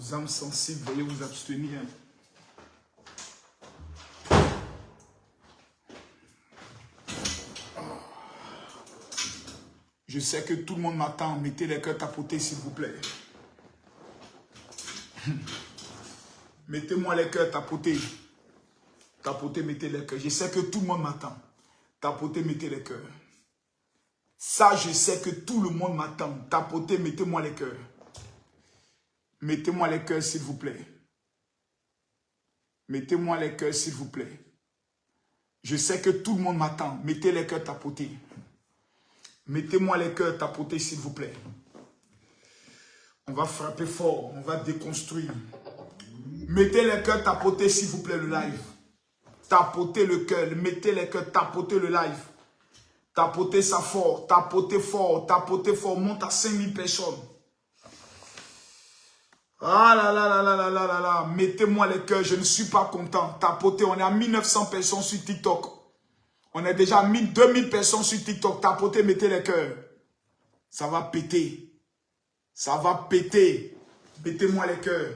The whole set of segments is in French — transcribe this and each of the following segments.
Aux âmes sensibles, veuillez vous abstenir. Je sais que tout le monde m'attend. Mettez les cœurs tapotés, s'il vous plaît. Mettez-moi les cœurs tapotés. Tapotez, mettez les cœurs. Je sais que tout le monde m'attend. Tapotez, mettez les cœurs. Ça, je sais que tout le monde m'attend. Tapotez, mettez-moi les cœurs. Mettez-moi les cœurs, s'il vous plaît. Mettez-moi les cœurs, s'il vous plaît. Je sais que tout le monde m'attend. Mettez les cœurs tapotés. Mettez-moi les cœurs tapotés, s'il vous plaît. On va frapper fort. On va déconstruire. Mettez les cœurs tapotés, s'il vous plaît, le live. Tapotez le cœur. Mettez les cœurs, tapotez le live. Tapotez ça fort. Tapotez fort. Tapotez fort. Monte à 5000 personnes. Ah là là là là là là là là. Mettez-moi les cœurs. Je ne suis pas content. Tapotez. On est à 1900 personnes sur TikTok. On est déjà à 2000 personnes sur TikTok. Tapotez, mettez les cœurs. Ça va péter. Ça va péter. Mettez-moi les cœurs.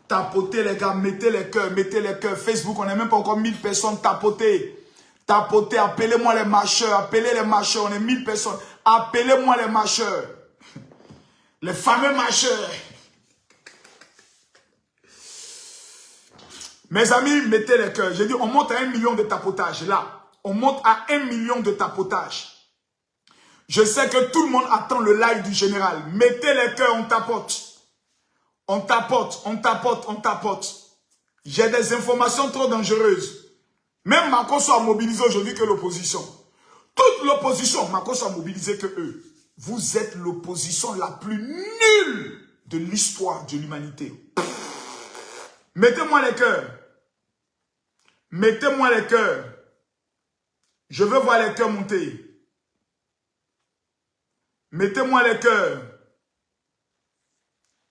Tapotez les gars, mettez les cœurs, mettez les cœurs. Facebook, on n'est même pas encore 1000 personnes. Tapotez. Tapotez, appelez-moi les marcheurs. Appelez les marcheurs, on est 1000 personnes. Appelez-moi les marcheurs. Les fameux marcheurs. Mes amis, mettez les cœurs. J'ai dit, on monte à 1 million de tapotage. Là. On monte à 1 million de tapotage. Je sais que tout le monde attend le live du général. Mettez les cœurs, on tapote. On tapote, on tapote, on tapote. J'ai des informations trop dangereuses. Même Makosso a mobilisé aujourd'hui que l'opposition. Toute l'opposition, Makosso a mobilisé que eux. Vous êtes l'opposition la plus nulle de l'histoire de l'humanité. Mettez-moi les cœurs. Mettez-moi les cœurs. Je veux voir les cœurs monter. Mettez-moi les cœurs.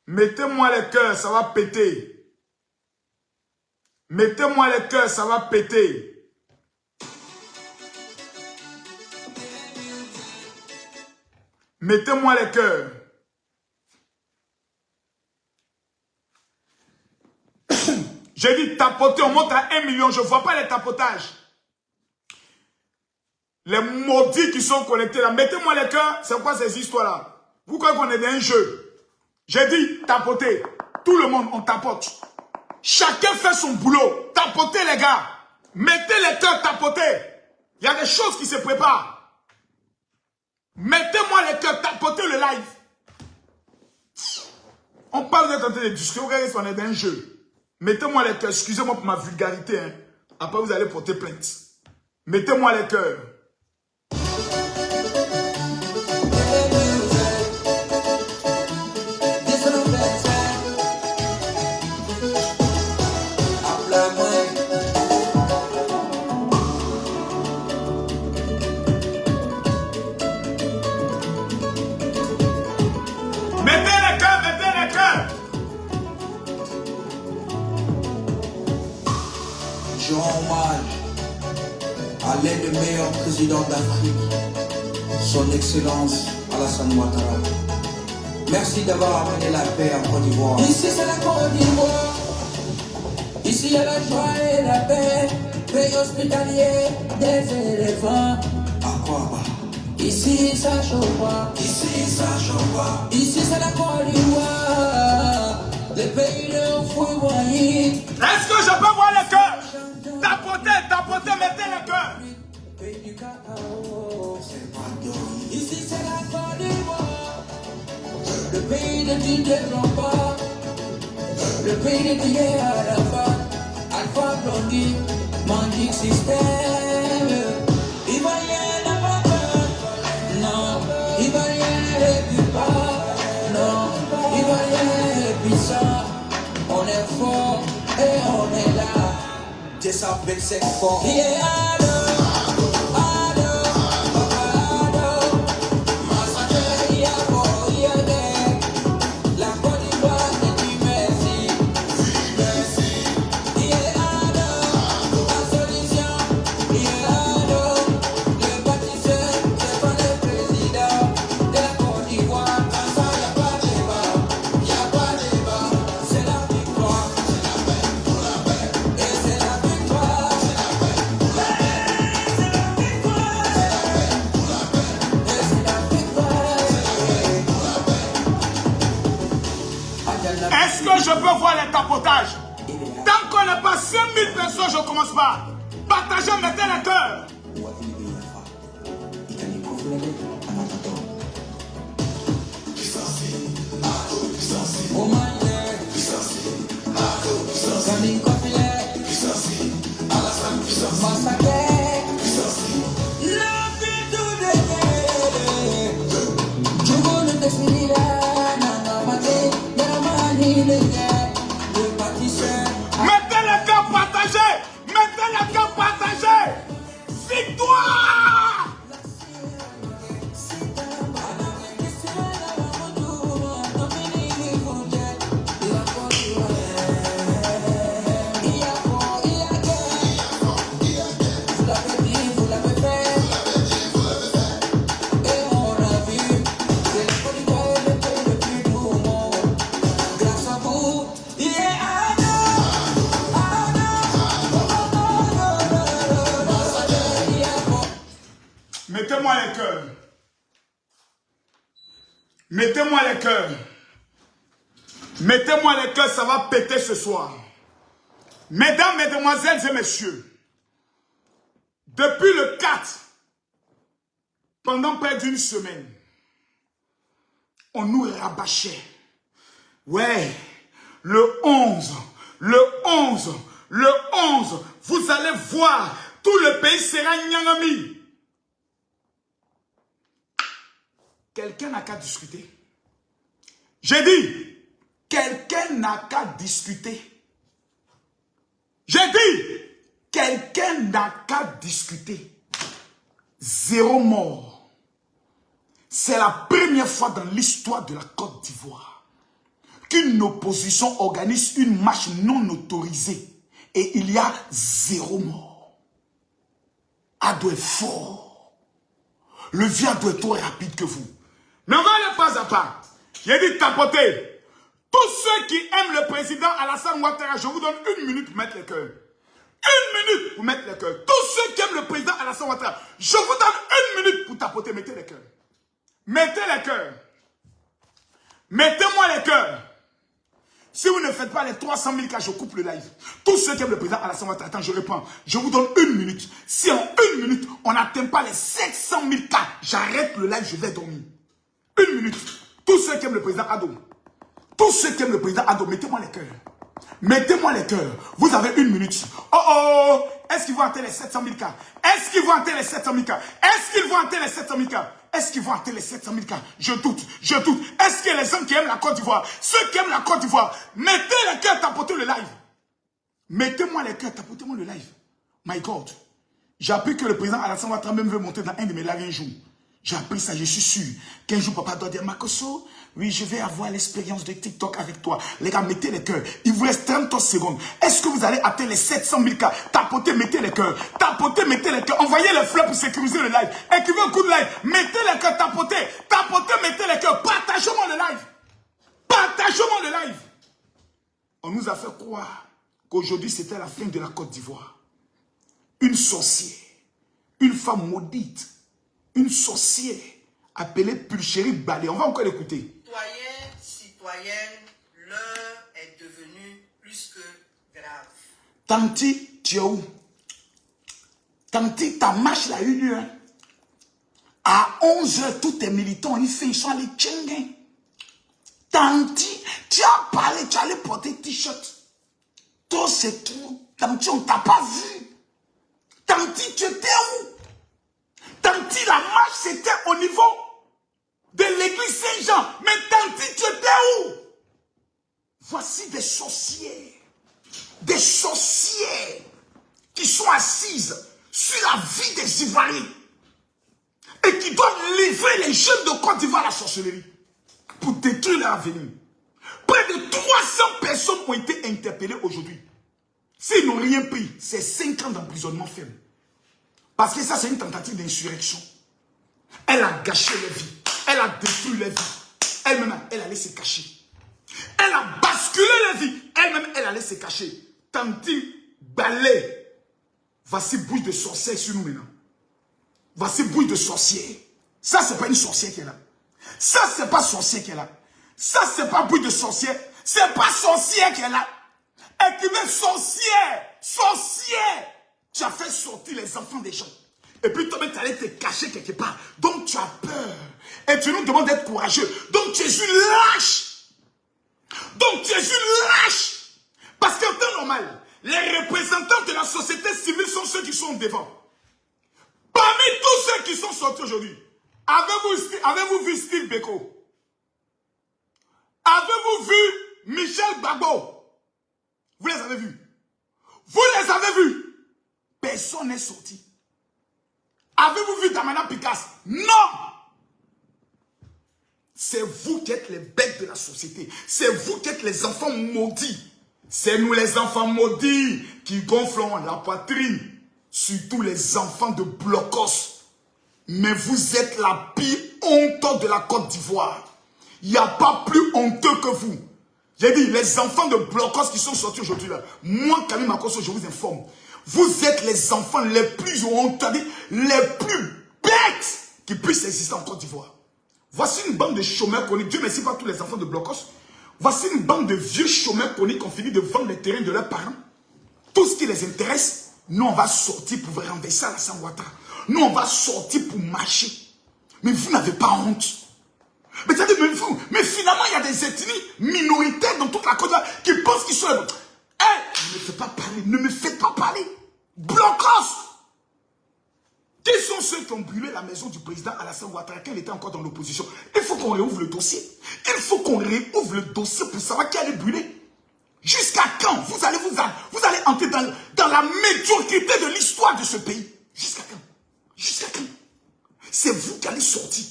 Mettez-moi les cœurs, ça va péter. Mettez-moi les cœurs, ça va péter. Mettez-moi les cœurs. J'ai dit tapoter, on monte à 1 million. Je ne vois pas les tapotages. Les maudits qui sont connectés là. Mettez-moi les cœurs. C'est quoi ces histoires-là? Vous croyez qu'on est dans un jeu? J'ai dit tapoter. Tout le monde, on tapote. Chacun fait son boulot. Tapotez les gars. Mettez les cœurs, tapotez. Il y a des choses qui se préparent. Mettez-moi les cœurs, tapotez le live. On parle d'être en train de discuter. Regardez si on est dans un jeu. Mettez-moi les cœurs. Excusez-moi pour ma vulgarité. Hein. Après, vous allez porter plainte. Mettez-moi les cœurs. Je rends hommage à l'un des meilleurs présidents d'Afrique, son Excellence Alassane Ouattara. Merci d'avoir amené la paix en Côte d'Ivoire. Ici c'est la Côte d'Ivoire. Ici il y a la joie et la paix. Pays hospitalier des éléphants. À quoi bah? Ici ça chauffe pas. Ici ça chauffe pas. Ici c'est la Côte d'Ivoire. Le pays de Fouivoyer. Est-ce que je peux voir les cœurs? Tapotez, tapotez, mettez les cœurs. Pays du cacao. C'est pas de... Ici c'est la Côte d'Ivoire. Le pays de Didier Drogba. Le pays de Didier Arafat. Alpha Blondy. Magic System. Ivoirien n'a pas peur. Non. Ivoirien ne recule pas. Non. Ivoirien est puissant. On est fort et on est là. 227 forts. Yeah. n'ai pas 5000 personnes, je ne commence pas. Partagez, mettez les cœurs. Mettez les cœurs partagés. Mettez les cœurs partagés. Victoire. Mettez-moi les cœurs. Mettez-moi les cœurs. Mettez-moi les cœurs, ça va péter ce soir. Mesdames, mesdemoiselles et messieurs, depuis le 4, pendant près d'une semaine, on nous rabâchait. Ouais, le 11, vous allez voir, tout le pays sera Nyangami. Quelqu'un n'a qu'à discuter. J'ai dit, quelqu'un n'a qu'à discuter. J'ai dit, quelqu'un n'a qu'à discuter. 0 mort. C'est la première fois dans l'histoire de la Côte d'Ivoire qu'une opposition organise une marche non autorisée et il y a 0 mort. Ado est fort. Le vieux doit être trop rapide que vous. Mais on va aller pas à pas. J'ai dit tapoter. Tous ceux qui aiment le président Alassane Ouattara, je vous donne 1 minute pour mettre les cœurs. 1 minute pour mettre les cœurs. Tous ceux qui aiment le président Alassane Ouattara, je vous donne 1 minute pour tapoter. Mettez les cœurs. Mettez les cœurs. Mettez-moi les cœurs. Si vous ne faites pas les 300 000 cas, je coupe le live. Tous ceux qui aiment le président Alassane Ouattara, attends, je reprends. Je vous donne 1 minute. Si en 1 minute, on n'atteint pas les 700 000 cas, j'arrête le live, je vais dormir. 1 minute. Tous ceux qui aiment le président Ado. Tous ceux qui aiment le président Ado, mettez-moi les cœurs. Mettez-moi les cœurs. Vous avez 1 minute. Oh, est-ce qu'ils vont atteindre les 700 000 cas? Est-ce qu'ils vont atteindre les 700 000 cas? Est-ce qu'ils vont atteindre les 700 000 cas? Est-ce qu'ils vont atteindre les 700 000 cas? Je doute, je doute. Est-ce que les gens qui aiment la Côte d'Ivoire, ceux qui aiment la Côte d'Ivoire, mettez les cœurs, tapotez le live. Mettez-moi les cœurs, tapotez-moi le live. My God. J'ai appris que le président Alassane Ouattara même veut monter dans un de mes lives un jour. J'ai appris ça, je suis sûr qu'un jour papa doit dire Makosso, oui, je vais avoir l'expérience de TikTok avec toi. Les gars, mettez les cœurs. Il vous reste 30 secondes. Est-ce que vous allez atteindre les 700 000 cas? Tapotez, mettez les cœurs. Tapotez, mettez les cœurs. Envoyez les fleurs pour sécuriser le live. Écrivez un coup de live. Mettez les cœurs, tapotez. Tapotez, mettez les cœurs. Partagez-moi le live. Partagez-moi le live. On nous a fait croire qu'aujourd'hui c'était la fin de la Côte d'Ivoire. Une sorcière, une femme maudite, une sorcière appelée Pulchérie Balé. On va encore l'écouter. Citoyens, citoyennes, l'heure est devenue plus que grave. Tanti, tu es où? Tanti, ta marche là, une heure. À 11h, tous tes militants, ils sont allés tchengen. Tanti, tu as parlé, tu allais porter t-shirt. Toi, c'est tout. Tanti, on ne t'a pas vu. Tanti, tu étais où? Tanti, la marche, c'était au niveau de l'église Saint-Jean. Mais Tanti, tu étais où? Voici des sorcières. Des sorcières qui sont assises sur la vie des Ivoiriens. Et qui doivent livrer les jeunes de Côte d'Ivoire à la sorcellerie. Pour détruire leur avenir. Près de 300 personnes ont été interpellées aujourd'hui. S'ils n'ont rien pris, c'est 5 ans d'emprisonnement ferme. Parce que ça, c'est une tentative d'insurrection. Elle a gâché les vies. Elle a détruit les vies. Elle-même, elle allait se cacher. Elle a basculé les vies. Elle-même, elle allait se cacher. Tanti Balé. Voici bouche de sorcière sur nous maintenant. Voici bouche de sorcière. Ça, c'est pas une sorcière qui est là. Ça, c'est pas sorcière qui est là. Ça, c'est pas bouche de sorcière. C'est pas sorcière qui est là. Écrivez sorcière, sorcière. Tu as fait sortir les enfants des gens. Et puis toi-même, tu allais te cacher quelque part. Donc tu as peur. Et tu nous demandes d'être courageux. Donc tu es une lâche. Donc tu es une lâche. Parce qu'en temps normal, les représentants de la société civile sont ceux qui sont devant. Parmi tous ceux qui sont sortis aujourd'hui, avez-vous vu Steve Beko? Avez-vous vu Michel Gbagbo? Vous les avez vus? Vous les avez vus? Personne n'est sorti. Avez-vous vu Damana Picasse? Non! C'est vous qui êtes les bêtes de la société. C'est vous qui êtes les enfants maudits. C'est nous les enfants maudits qui gonflons la poitrine. Surtout les enfants de Blocos. Mais vous êtes la pire honte de la Côte d'Ivoire. Il n'y a pas plus honteux que vous. J'ai dit, les enfants de Blocos qui sont sortis aujourd'hui là. Moi, Camille Makosso, je vous informe. Vous êtes les enfants les plus honteux, les plus bêtes qui puissent exister en Côte d'Ivoire. Voici une bande de chômeurs connus. Dieu merci pas tous les enfants de Blocos. Voici une bande de vieux chômeurs connus qui ont fini de vendre les terrains de leurs parents. Tout ce qui les intéresse, nous on va sortir pour renverser Alassane Ouattara. Nous on va sortir pour marcher. Mais vous n'avez pas honte. Mais finalement, il y a des ethnies minoritaires dans toute la Côte d'Ivoire qui pensent qu'ils sont... Ne me faites pas parler, ne me faites pas parler. Blocos! Qui sont ceux qui ont brûlé la maison du président Alassane Ouattara quand il était encore dans l'opposition? Il faut qu'on réouvre le dossier. Il faut qu'on réouvre le dossier pour savoir qui allait brûler. Jusqu'à quand vous allez entrer dans la médiocrité de l'histoire de ce pays? Jusqu'à quand? Jusqu'à quand? C'est vous qui allez sortir.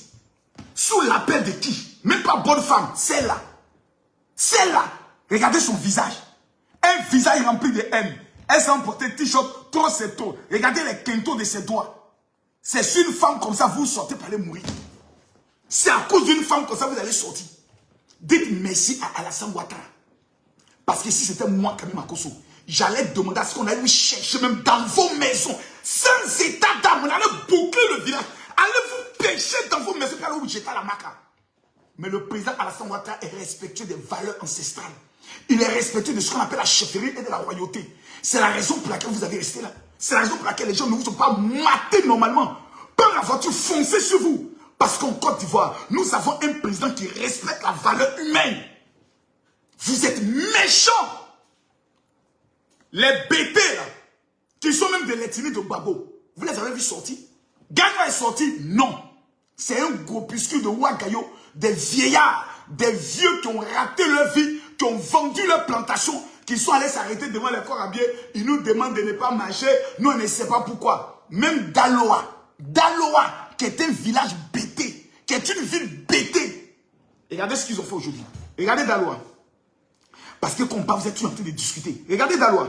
Sous l'appel de qui? Même pas bonne femme, celle-là. Celle-là. Regardez son visage. Un visage rempli de haine. Elle s'est emportée un t-shirt trop septo. Regardez les quintaux de ses doigts. C'est sur une femme comme ça, vous sortez pour aller mourir. C'est à cause d'une femme comme ça, vous allez sortir. Dites merci à Alassane Ouattara. Parce que si c'était moi, Camille Makosso, j'allais demander à ce qu'on allait lui chercher même dans vos maisons. Sans état d'âme, on allait boucler le village. Allez vous pêcher dans vos maisons, puis allez vous jeter à la maca. Mais le président Alassane Ouattara est respectueux des valeurs ancestrales. Il est respectueux de ce qu'on appelle la chefferie et de la royauté. C'est la raison pour laquelle vous avez resté là. C'est la raison pour laquelle les gens ne vous ont pas maté normalement. Par la voiture foncée sur vous. Parce qu'en Côte d'Ivoire, nous avons un président qui respecte la valeur humaine. Vous êtes méchants. Les bêtés là, qui sont même de l'ethnie de Babo, vous les avez vus sortir? Gagnon est sorti? Non. C'est un groupuscule de Ouagayo, des vieillards, des vieux qui ont raté leur vie, qui ont vendu leur plantation, qui sont allés s'arrêter devant les corps à biais. Ils nous demandent de ne pas marcher. Nous, on ne sait pas pourquoi. Même Daloa, qui est un village bêté, qui est une ville bêtée. Regardez ce qu'ils ont fait aujourd'hui. Regardez Daloa. Parce que quand vous êtes toujours en train de discuter. Regardez Daloa.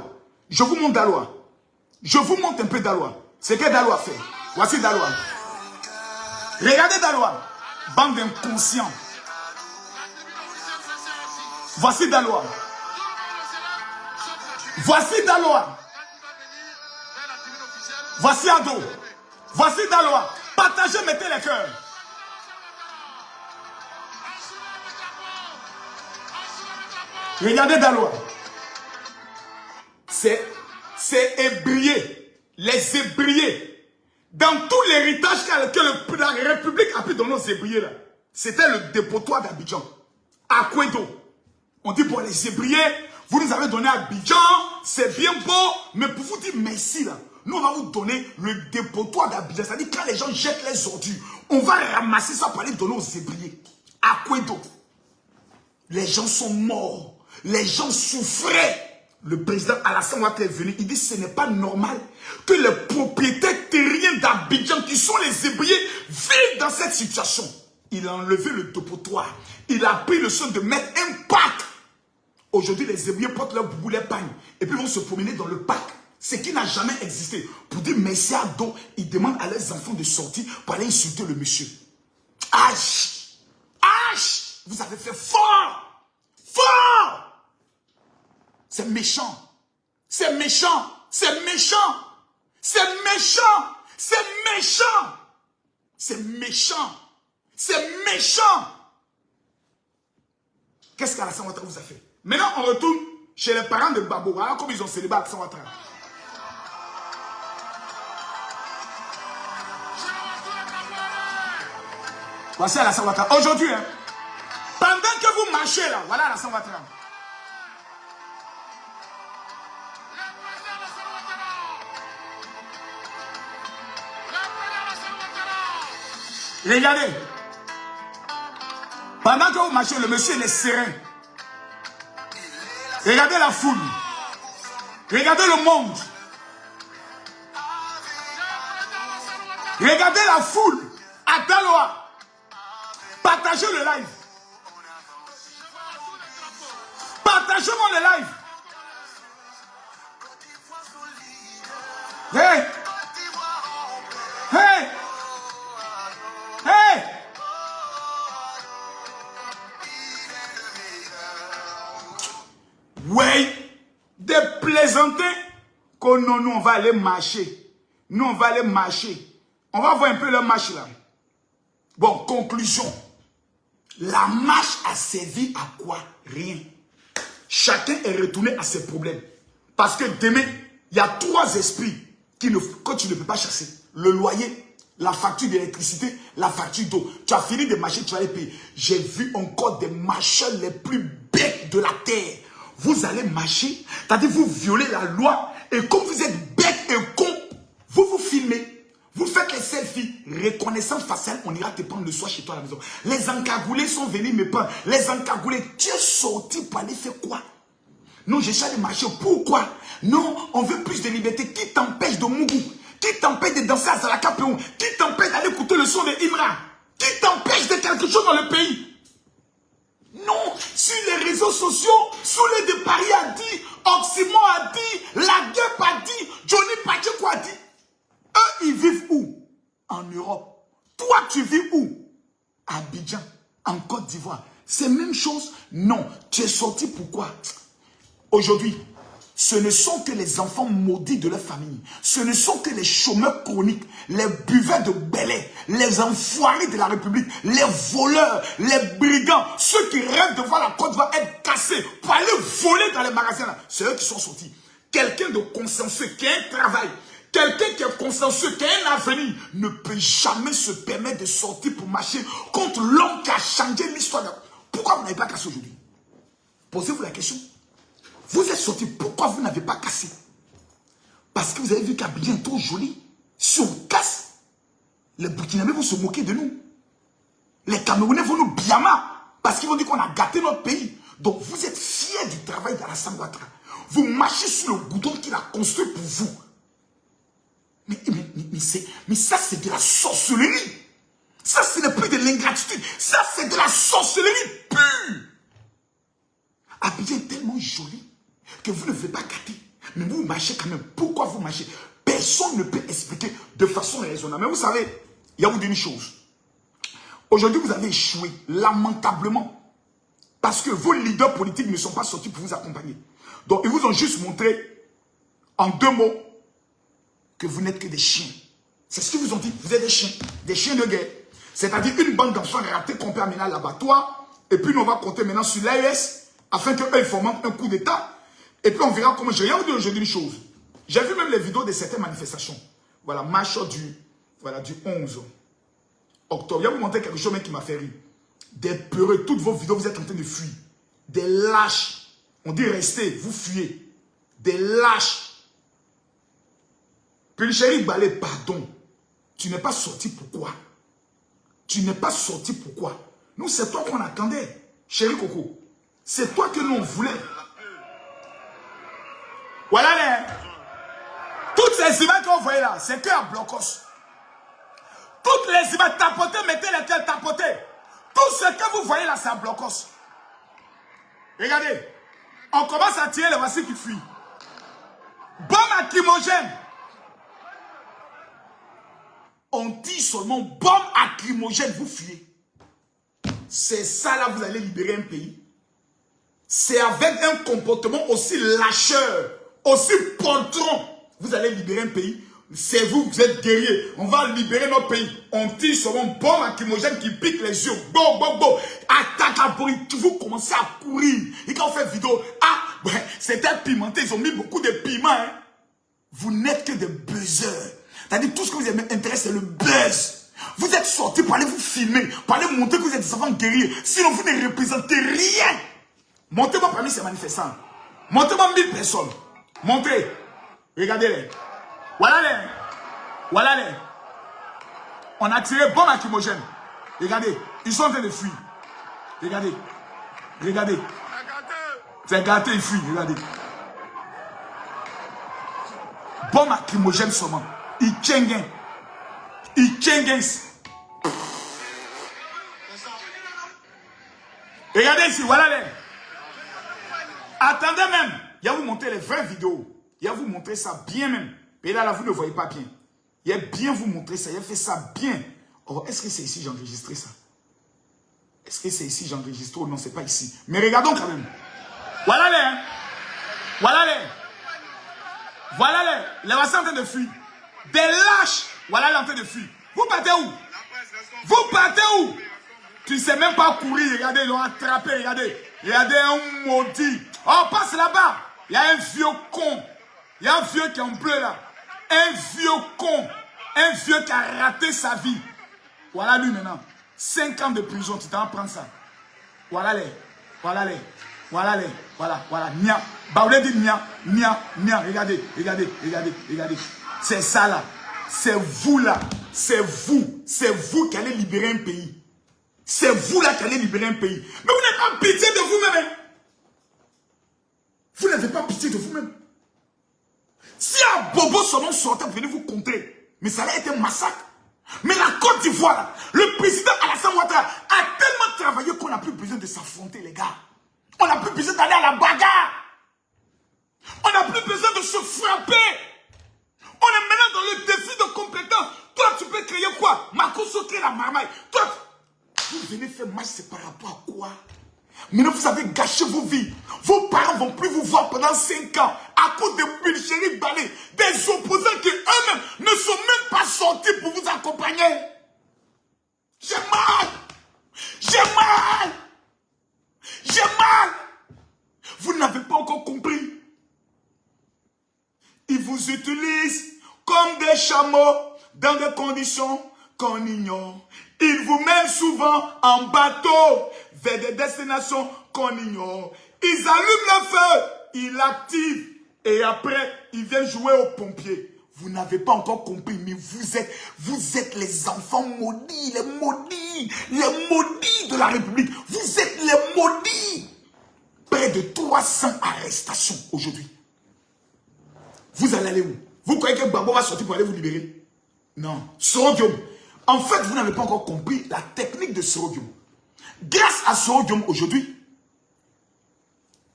Je vous montre Daloa. Je vous montre un peu Daloa. Ce que Daloa fait. Voici Daloa. Regardez Daloa. Bande d'inconscients. Voici Daloa. Voici Daloa. Voici Ado. Voici Daloa. Partagez, mettez les cœurs. Regardez Daloa. C'est ébrié. Les ébriés. Dans tout l'héritage que la République a pu donner aux ébriés là, c'était le dépotoir d'Abidjan. À Kouedo. On dit, bon, les ébriés, vous nous avez donné Abidjan, c'est bien beau, mais pour vous dire merci là, nous on va vous donner le dépotoir d'Abidjan. C'est-à-dire quand les gens jettent les ordures, on va ramasser ça pour aller donner aux ébriés. À Kouedo. Les gens sont morts. Les gens souffraient. Le président Alassane Ouattara est venu, il dit ce n'est pas normal que les propriétaires terriens d'Abidjan, qui sont les ébriés, vivent dans cette situation. Il a enlevé le dépotoir. Il a pris le soin de mettre un parc. Aujourd'hui, les ébriés portent leur boubou, leur pagne, et puis vont se promener dans le parc. Ce qui n'a jamais existé. Pour dire merci à dos, ils demandent à leurs enfants de sortir pour aller insulter le monsieur. Aïe! Aïe! Vous avez fait fort! Fort! C'est méchant. C'est méchant. C'est méchant. C'est méchant. C'est méchant. C'est méchant. C'est méchant. Qu'est-ce qu'Alassane Ouattara vous a fait? Maintenant, on retourne chez les parents de Babo. Voilà comme ils ont célébré Alassane Ouattara. Voici Alassane Ouattara. Aujourd'hui, hein, pendant que vous marchez là, voilà Alassane Ouattara. Regardez. Pendant que vous marchez, le monsieur il est serein. Regardez la foule. Regardez le monde. Regardez la foule. À Daloa. Partagez le live. Partagez-moi le live. Hey. Hey. Hey. Oui, de plaisanter que non, nous on va aller marcher. Nous on va aller marcher. On va voir un peu le marche là. Bon, conclusion. La marche a servi à quoi? Rien. Chacun est retourné à ses problèmes. Parce que demain, il y a 3 esprits que tu ne peux pas chasser. Le loyer, la facture d'électricité, la facture d'eau. Tu as fini de marcher, tu vas les payer. J'ai vu encore des marcheurs les plus bêtes de la terre. Vous allez marcher, c'est-à-dire vous violez la loi. Et comme vous êtes bêtes et cons, vous vous filmez. Vous faites les selfies, reconnaissance faciale, on ira te prendre le soir chez toi à la maison. Les encagoulés sont venus me prendre. Les encagoulés, tu es sorti pour aller faire quoi? Non, j'ai cherché de marcher. Pourquoi? Non, on veut plus de liberté. Qui t'empêche de Mougou? Qui t'empêche de danser à Zalakapéon? Qui t'empêche d'aller écouter le son de Imra? Qui t'empêche de quelque chose dans le pays? Non, sur les réseaux sociaux, Soulé de Paris a dit, Oxymon a dit, Laguep a dit, Johnny Pacheco a dit. Eux, ils vivent où? En Europe. Toi, tu vis où? À Abidjan, en Côte d'Ivoire. C'est la même chose? Non. Tu es sorti pourquoi? Aujourd'hui, ce ne sont que les enfants maudits de leur famille. Ce ne sont que les chômeurs chroniques, les buveurs de belais, les enfoirés de la République, les voleurs, les brigands, ceux qui rêvent de voir la Côte d'Ivoire être cassée pour aller voler dans les magasins. C'est eux qui sont sortis. Quelqu'un de consensueux, qui a un travail, quelqu'un qui est consensueux, qui a un avenir, ne peut jamais se permettre de sortir pour marcher contre l'homme qui a changé l'histoire. Pourquoi vous n'avez pas cassé aujourd'hui? Posez-vous la question. Vous êtes sortis, pourquoi vous n'avez pas cassé? Parce que vous avez vu qu'Abidjan est trop joli. Si on casse, les Burkinabés vont se moquer de nous. Les Camerounais vont nous biama parce qu'ils vont dire qu'on a gâté notre pays. Donc vous êtes fiers du travail d'Alassane Ouattara. Vous marchez sur le goudron qu'il a construit pour vous. Mais ça, c'est de la sorcellerie. Ça, ce n'est plus de l'ingratitude. Ça, c'est de la sorcellerie pure. Abidjan est tellement joli que vous ne voulez pas gâter. Mais vous marchez quand même. Pourquoi vous marchez? Personne ne peut expliquer de façon raisonnable. Mais vous savez, il y a vous dire une chose. Aujourd'hui, vous avez échoué lamentablement. Parce que vos leaders politiques ne sont pas sortis pour vous accompagner. Donc, ils vous ont juste montré, en 2 mots, que vous n'êtes que des chiens. C'est ce qu'ils vous ont dit. Vous êtes des chiens de guerre. C'est-à-dire une bande d'enfants ratés qu'on peut amener à l'abattoir. Et puis, nous on va compter maintenant sur l'AES afin qu'eux, ils fomentent un coup d'État. Et puis, on verra comment... Je vais vous dire aujourd'hui une chose. J'ai vu même les vidéos de certaines manifestations. Voilà, marche du 11 octobre. Je vais vous montrer quelque chose même qui m'a fait rire. Des peureux, toutes vos vidéos, vous êtes en train de fuir. Des lâches. On dit restez, vous fuyez. Des lâches. Puis le chéri Balé, pardon. Tu n'es pas sorti pourquoi? Tu n'es pas sorti pourquoi? Nous, c'est toi qu'on attendait. Chéri Coco. C'est toi que nous on voulait. Voilà les... Toutes ces images qu'on voyait là, c'est que à Blocos. Toutes les images tapotées, mettez lesquelles tapotées. Tout ce que vous voyez là, c'est à Blocos. Regardez. On commence à tirer les voici qui fuient. Bombe lacrymogène. On dit seulement bombe lacrymogène, vous fuyez. C'est ça là, vous allez libérer un pays. C'est avec un comportement aussi lâcheur, aussi poltron, vous allez libérer un pays. C'est vous, vous êtes guerriers. On va libérer notre pays. On tire sur un bombe lacrymogène qui pique les yeux. Bon, bon, bon. Attaque à bruit. Vous commencez à courir. Et quand on fait vidéo, ah, Ouais, c'était pimenté, ils ont mis beaucoup de piment. Hein. Vous n'êtes que des buzzers. C'est-à-dire tout ce que vous intéresse, c'est le buzz. Vous êtes sortis pour aller vous filmer, pour aller montrer que vous êtes des enfants guerriers. Sinon, vous ne représentez rien. Montez-moi parmi ces manifestants. Montrez-moi 1000 personnes. Montrez. Regardez-les. Voilà les. Voilà les. On a tiré bombe lacrymogène. Regardez. Ils sont en train de fuir. Regardez. Regardez. C'est gâté, ils fuient. Regardez. Bombe lacrymogène seulement. Ils tiennent. Ils tiennent. Regardez ici. Voilà les. Attendez même. Il va vous montrer les vraies vidéos. Il va vous montrer ça bien même. Et là, vous ne voyez pas bien. Il va bien vous montrer ça. Il a fait ça bien. Oh, est-ce que c'est ici que j'ai enregistré ça? Est-ce que c'est ici que j'ai enregistré? Oh non, c'est pas ici. Mais regardons quand même. Voilà les. Hein. Voilà les. Voilà les. Les voici en train de fuir. Des lâches. Voilà les en train de fuir. Vous partez où? Vous partez où? Tu ne sais même pas courir. Regardez, ils l'ont attrapé. Regardez. Regardez un maudit. Oh, passe là-bas. Il y a un vieux con. Il y a un vieux qui est en bleu là. Un vieux con. Un vieux qui a raté sa vie. Voilà lui maintenant. 5 ans de prison, tu t'en prends ça. Voilà les. Voilà les. Voilà les. Voilà, voilà. Nia. Baoulé dit nia. Nia. Nia. Regardez. Regardez. Regardez. Regardez. C'est ça là. C'est vous là. C'est vous. C'est vous qui allez libérer un pays. C'est vous là qui allez libérer un pays. Mais vous n'avez pas pitié de vous-même. Hein? Vous n'avez pas pitié de vous-même. Si un bobo seulement sortait, venez vous contrer. Mais ça allait être un massacre. Mais la Côte d'Ivoire, le président Alassane Ouattara a tellement travaillé qu'on n'a plus besoin de s'affronter, les gars. On n'a plus besoin d'aller à la bagarre. On n'a plus besoin de se frapper. On est maintenant dans le défi de compétence. Toi, tu peux créer quoi? Makoso crée la marmaille. Toi, vous venez faire match, c'est par rapport à quoi? Maintenant, vous avez gâché vos vies. Vos parents ne vont plus vous voir pendant 5 ans à cause de Bulchéri Balé, des opposants qui eux-mêmes ne sont même pas sortis pour vous accompagner. J'ai mal. J'ai mal. J'ai mal. Vous n'avez pas encore compris. Ils vous utilisent comme des chameaux dans des conditions qu'on ignore. Ils vous mènent souvent en bateau vers des destinations qu'on ignore. Ils allument le feu, ils l'activent et après, ils viennent jouer aux pompiers. Vous n'avez pas encore compris, mais vous êtes les enfants maudits, les maudits de la République. Vous êtes les maudits. Près de 300 arrestations aujourd'hui. Vous allez aller où? Vous croyez que Babo va sortir pour aller vous libérer? Non. Soro-Diom. En fait, vous n'avez pas encore compris la technique de Soro-Diom. Grâce à Soro-Diom aujourd'hui,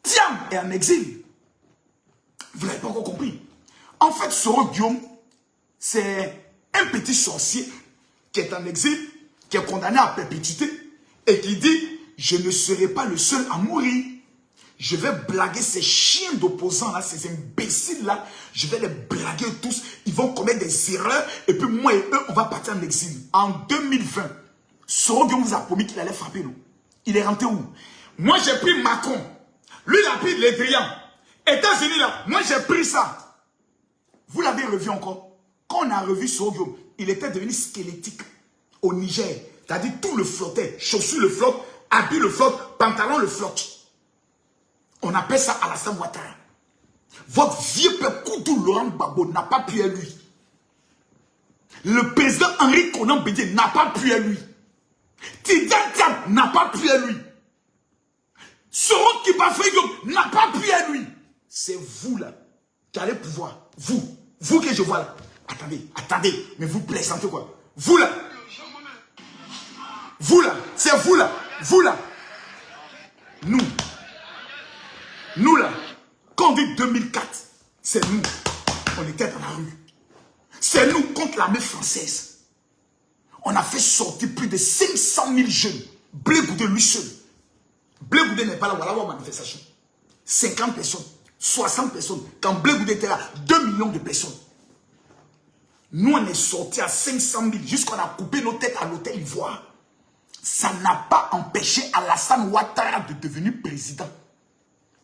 Thiam est en exil. Vous n'avez pas encore compris. En fait, Soro-Diom, c'est un petit sorcier qui est en exil, qui est condamné à perpétuité et qui dit « Je ne serai pas le seul à mourir. Je vais blaguer ces chiens d'opposants là, ces imbéciles là. Je vais les blaguer tous. Ils vont commettre des erreurs. Et puis moi et eux, on va partir en exil. » En 2020, Soro-Diom vous a promis qu'il allait frapper nous. Il est rentré où? Moi j'ai pris Macron. Lui il a pris Les Drians. États-Unis là, moi j'ai pris ça. Vous l'avez revu encore. Quand on a revu Soro-Diom, il était devenu squelettique au Niger. C'est-à-dire tout le flottait. Chaussures le flotte, habits le flotte, pantalon le flotte. On appelle ça Alassane Ouattara. Votre vieux peuple Koudou Laurent Gbagbo n'a pas pu à lui. Le président Henri Konan Bédié n'a pas pu à lui. Tidjane Thiam n'a pas pu à lui. Soro Kibafé-Diom n'a pas pu à lui. C'est vous là qui allez pouvoir. Vous que je vois là. Attendez, mais vous plaisantez quoi? Vous là, c'est vous là. Nous là, quand on dit 2004, c'est nous. On était dans la rue. C'est nous contre l'armée française. On a fait sortir plus de 500 000 jeunes. Blé Goudé lui seul. Blé Goudé n'est pas là, voilà la manifestation. 50 personnes, 60 personnes. Quand Blé Goudé était là, 2 millions de personnes. Nous, on est sortis à 500 000 jusqu'on a coupé nos têtes à l'hôtel Ivoire. Ça n'a pas empêché Alassane Ouattara de devenir président.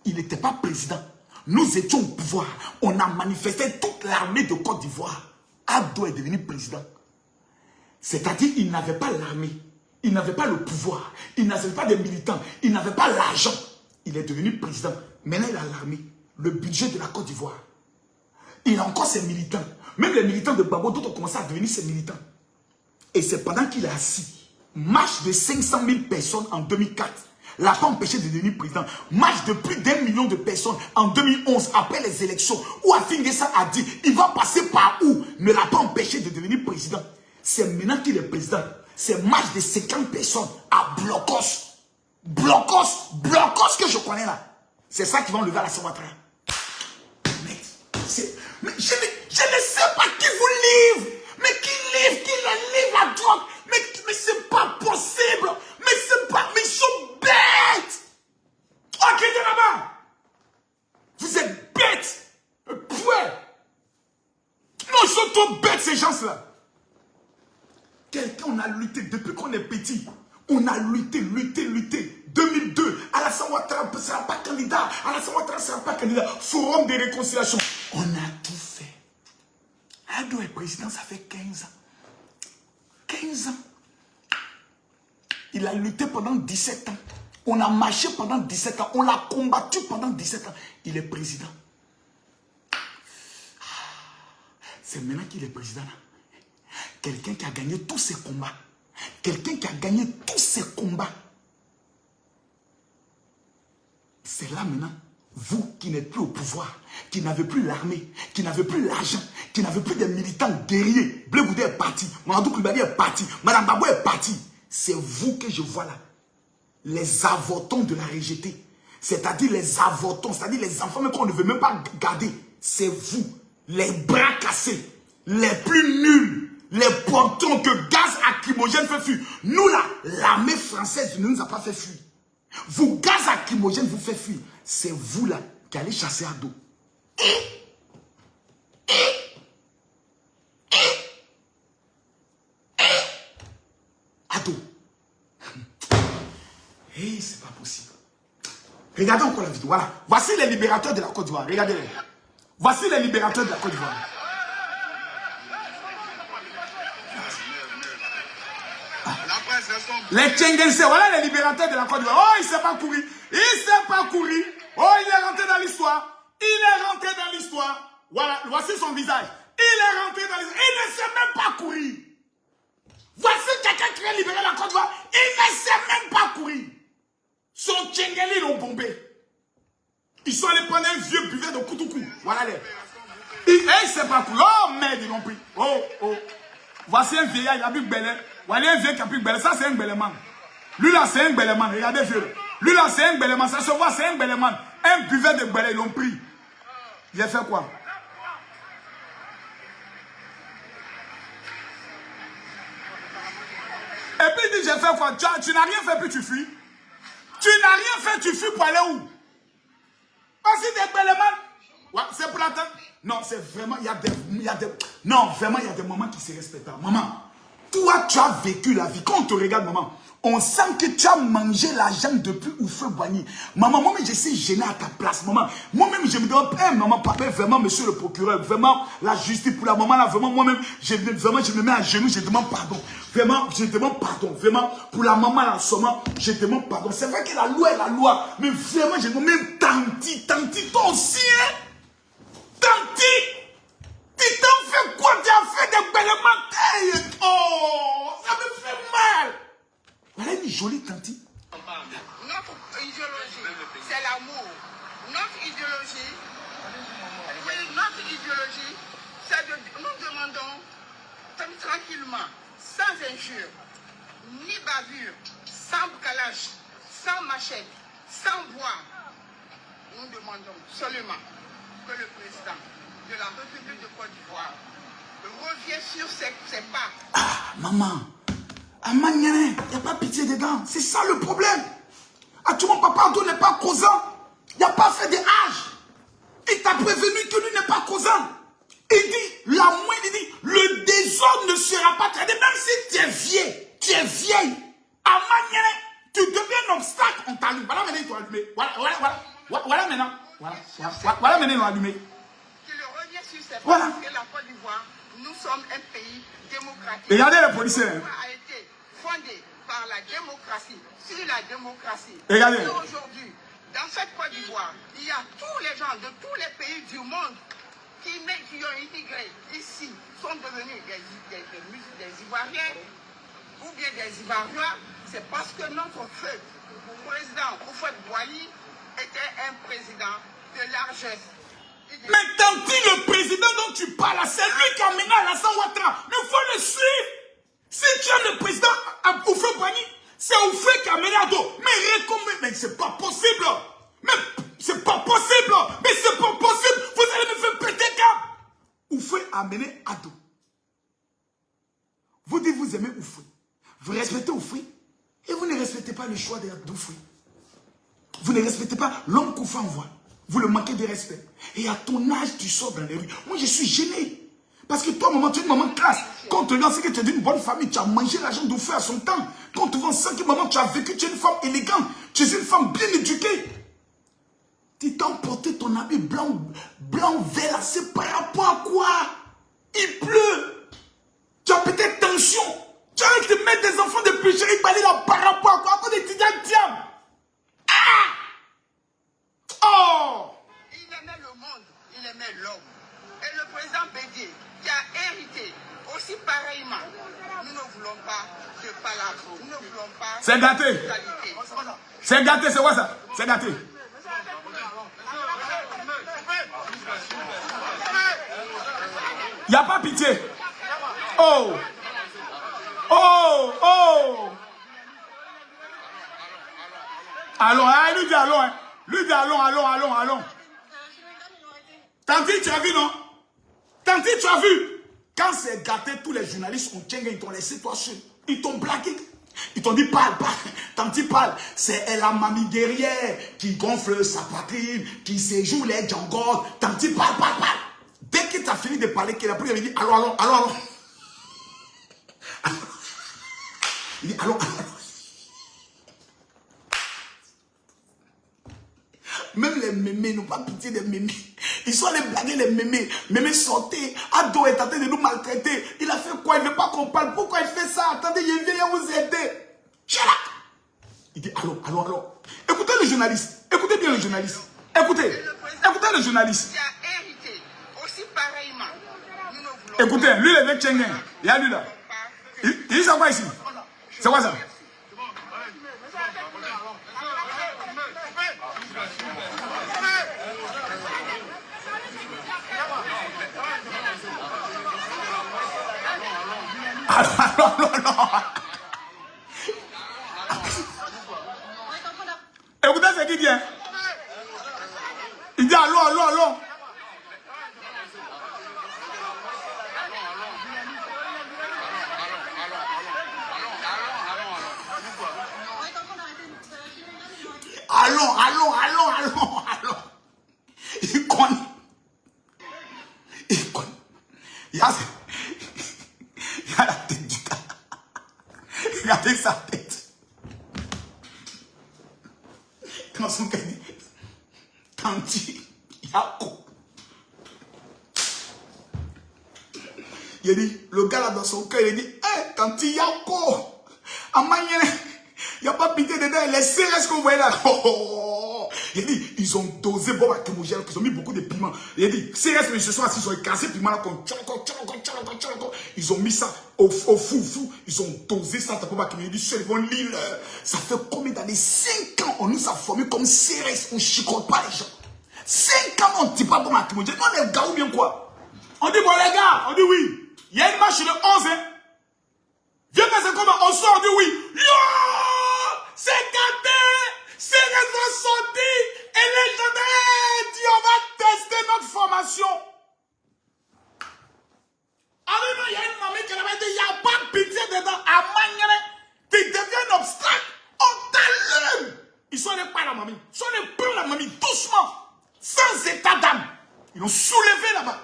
Il n'était pas président. Nous étions au pouvoir. On a manifesté toute l'armée de Côte d'Ivoire. Ado est devenu président. C'est-à-dire qu'il n'avait pas l'armée. Il n'avait pas le pouvoir. Il n'avait pas de militants. Il n'avait pas l'argent. Il est devenu président. Maintenant, il a l'armée. Le budget de la Côte d'Ivoire. Il a encore ses militants. Même les militants de Gbagbo, d'autres ont commencé à devenir ses militants. Et c'est pendant qu'il est assis. Marche de 500 000 personnes en 2004. L'a pas empêché de devenir président. Marche de plus d'1 million de personnes en 2011, après les élections, où Afin Gessa a dit, il va passer par où, ne l'a pas empêché de devenir président. C'est maintenant qu'il est président. C'est marche de 50 personnes à Blocos. Blocos que je connais là. C'est ça qui va enlever à la Saint-Ouattara. Mais je ne sais pas qui vous livre. Mais qui le livre la drogue. Mais c'est pas possible. Mais ils sont bêtes. Ok, là-bas. Vous êtes bêtes. Non, ils sont trop bêtes ces gens-là. Quelqu'un, on a lutté depuis qu'on est petit. On a lutté. 2002, Alassane Ouattara ne sera pas candidat. Alassane Ouattara ne sera pas candidat. Forum de réconciliation. On a tout fait. Ado est président, ça fait 15 ans. 15 ans. Il a lutté pendant 17 ans. On a marché pendant 17 ans. On l'a combattu pendant 17 ans. Il est président. C'est maintenant qu'il est président là. Quelqu'un qui a gagné tous ses combats. Quelqu'un qui a gagné tous ses combats. C'est là maintenant, vous qui n'êtes plus au pouvoir, qui n'avez plus l'armée, qui n'avez plus l'argent, qui n'avez plus de militants guerriers. Blé Goudé est parti, Mamadou Koulibaly est parti, Madame Babou est partie. C'est vous que je vois là. Les avortons de la RGT. C'est-à-dire les avortons, c'est-à-dire les enfants même qu'on ne veut même pas garder. C'est vous, les bras cassés, les plus nuls. Les pontons que gaz lacrymogène fait fuir. Nous là, l'armée française ne nous a pas fait fuir. Vous, gaz lacrymogène vous fait fuir. C'est vous là qui allez chasser Ado. Ado. C'est pas possible. Regardez encore la vidéo. Voilà. Voici les libérateurs de la Côte d'Ivoire. Regardez-les. Voici les libérateurs de la Côte d'Ivoire. Les Tchengense, voilà les libérateurs de la Côte d'Ivoire. Oh, il ne sait pas courir. Il ne sait pas courir. Oh, il est rentré dans l'histoire. Il est rentré dans l'histoire. Voilà, voici son visage. Il est rentré dans l'histoire. Il ne sait même pas courir. Voici quelqu'un qui a libéré la Côte d'Ivoire. Il ne sait même pas courir. Son Tchengeli l'ont bombé. Ils sont allés prendre un vieux buvet de Koutoukou. Voilà les. Il ne sait pas courir. Oh, merde, ils l'ont pris. Oh. Voici un vieillard, il a bu Belé. Voilà un vieux qui a bu Belé. Ça, c'est un Beléman. Lui là, c'est un Beléman. Regardez, vieux. Lui là, c'est un Beléman. Ça se voit, c'est un Beléman. Un buvet de Belé, ils l'ont pris. Il a fait quoi? Et puis il dit, j'ai fait quoi? Tu n'as rien fait, puis tu fuis. Tu n'as rien fait, tu fuis pour aller où? Voici des Beléman. Ouais, c'est pour la tête. Non, c'est vraiment, non, vraiment, il y a des moments qui se respectent. Maman, toi, tu as vécu la vie. Quand on te regarde, maman, on sent que tu as mangé l'argent depuis Oufé Boigny. Maman, moi-même, je suis gêné à ta place, maman. Moi-même, je me demande, maman, papa, vraiment, monsieur le procureur, vraiment, la justice pour la maman, là, vraiment, moi-même, je me mets à genoux, je demande pardon. Vraiment, je demande pardon. Vraiment, pour la maman, là, seulement, je demande pardon. C'est vrai que la loi est la loi, mais vraiment, je demande même tanti, toi aussi, hein? Tanti, tu t'en fais quoi? Tu as fait des belles matins. Oh, ça me fait mal. Voilà une jolie tanti. Notre idéologie, c'est l'amour. Notre idéologie, c'est de... Nous demandons tranquillement, sans injure, ni bavure, sans calage, sans machette, sans bois. Nous demandons seulement que le président de la République de Côte d'Ivoire revienne sur ses pas. Ah, maman, il n'y a pas pitié dedans. C'est ça le problème. Ah, tu mon papa Ado n'est pas causant. Il n'a pas fait des âges. Il t'a prévenu que lui n'est pas causant. Il dit, la moindre, il dit, le désordre ne sera pas traité. Même si tu es vieille. À Manière, tu deviens un obstacle. On t'allume. Voilà, maintenant, il t'a allumé. Voilà. Voilà maintenant. Voilà maintenant, ils l'ont allumé. Qu'il revient sur ses Voilà. parce que la Côte d'Ivoire, nous sommes un pays démocratique. Regardez les policiers. La Côte d'Ivoire a été fondée par la démocratie, sur la démocratie. Regardez. Et aujourd'hui, dans cette Côte d'Ivoire, il y a tous les gens de tous les pays du monde qui ont immigré ici, sont devenus des Ivoiriens ou bien des Ivoiriens. C'est parce que notre feu, le président Houphouët-Boigny, était un président de largesse. Mais Tanti, le président dont tu parles, c'est lui qui a emmené Alassane Ouattara. Mais il faut le suivre. Si tu es le président Houphouët-Boigny, c'est Houphouët qui a mené à dos. Mais c'est pas possible. Mais c'est pas possible. Mais c'est pas possible. Vous allez me faire péter cap. Houphouët a mené à dos. Vous dites vous aimez Houphouët. Vous respectez Houphouët. Et vous ne respectez pas le choix d'Houphouët. Vous ne respectez pas l'homme qu'Houphouët envoie. Vous le manquez de respect. Et à ton âge, tu sors dans les rues. Moi, je suis gêné. Parce que toi, maman, tu es une maman classe. Quand on te regarde, c'est que tu es d'une bonne famille. Tu as mangé l'argent d'Houphouët à son temps. Quand on te vend ça, que maman, tu as vécu, tu es une femme élégante. Tu es une femme bien éduquée. Tu t'as emporté ton habit blanc vert, c'est par rapport à quoi? Il pleut. Tu as peut-être tension. Tu arrêtes de mettre des enfants de pécherie balai là par rapport à quoi? À cause des petits diables. Ah! Oh! Il aimait le monde, il aimait l'homme. Et le président Bédié, qui a hérité aussi pareillement, nous ne voulons pas de palabres, nous ne voulons pas C'est gâté. de qualité. C'est gâté, c'est quoi ça? C'est gâté. Il n'y a pas pitié. Oh! Oh! Oh! Allons, hein, lui dit allons, hein. Lui dit allons. Tanti, tu as vu, non? Tanti, tu as vu? Quand c'est gâté, tous les journalistes ont tchègue, ils t'ont laissé toi seul. Ils t'ont blagué. Ils t'ont dit, parle. Tanti, parle. C'est elle, la mamie guerrière, qui gonfle sa poitrine, qui séjoue les djangotes. Tanti, parle. Dès que tu as fini de parler, qu'il a pris, il dit, allons. Il dit, allons. Même les mémés n'ont pas pitié des mémés. Ils sont allés blaguer les mémés. Mémés sortez. Ado est en train de nous maltraiter. Il a fait quoi? Il ne veut pas qu'on parle. Pourquoi il fait ça? Attendez, il vient vous aider. Shut up. Il dit allons. Écoutez le journaliste. Écoutez bien le journaliste. Écoutez le journaliste. Qui a hérité aussi pareillement, nous ne voulons Écoutez, lui le mec Tchengen. Il y a lui là. Il dit ça quoi ici? C'est quoi ça? Non. Écoutez ce qu'il dit. Hein? Il dit allons. Allons. Il connaît. Il y a la tête du gars. Regardez sa tête. Quand son gars dit, Tanti, Yako. Il dit, le gars là dans son cœur, il dit, hé, Tanti, Yako. Amanya, il n'y a pas pitié dedans, les CRS qu'on voyait là. Il dit, ils ont dosé Bob Akemogel, ils ont mis beaucoup de piments. Il dit, CRS, mais ce soir, ils ont cassé piment là comme ils ont mis ça au fou. Ils ont dosé ça. Il dit, ils vont lire. Ça fait combien d'années? 5 ans, on nous a formés comme CRS, on ne chicote pas les gens. 5 ans, on ne dit pas Bob Akemogel. On est gars ou bien quoi? On dit, bon les gars, on dit oui. Il y a une match le 11, hein. Viens passer comment? On sort, on dit oui. Yo! C'est gâté! C'est les sortis! Et les gens disent, on va tester notre formation. Alors, il y a une mamie qui avait dit, il n'y a pas de pitié dedans. À Mangere, tu deviens un obstacle. On t'allume. Ils sont allés par la mamie. Ils sont allés prendre la mamie doucement. Sans état d'âme. Ils l'ont soulevé là-bas.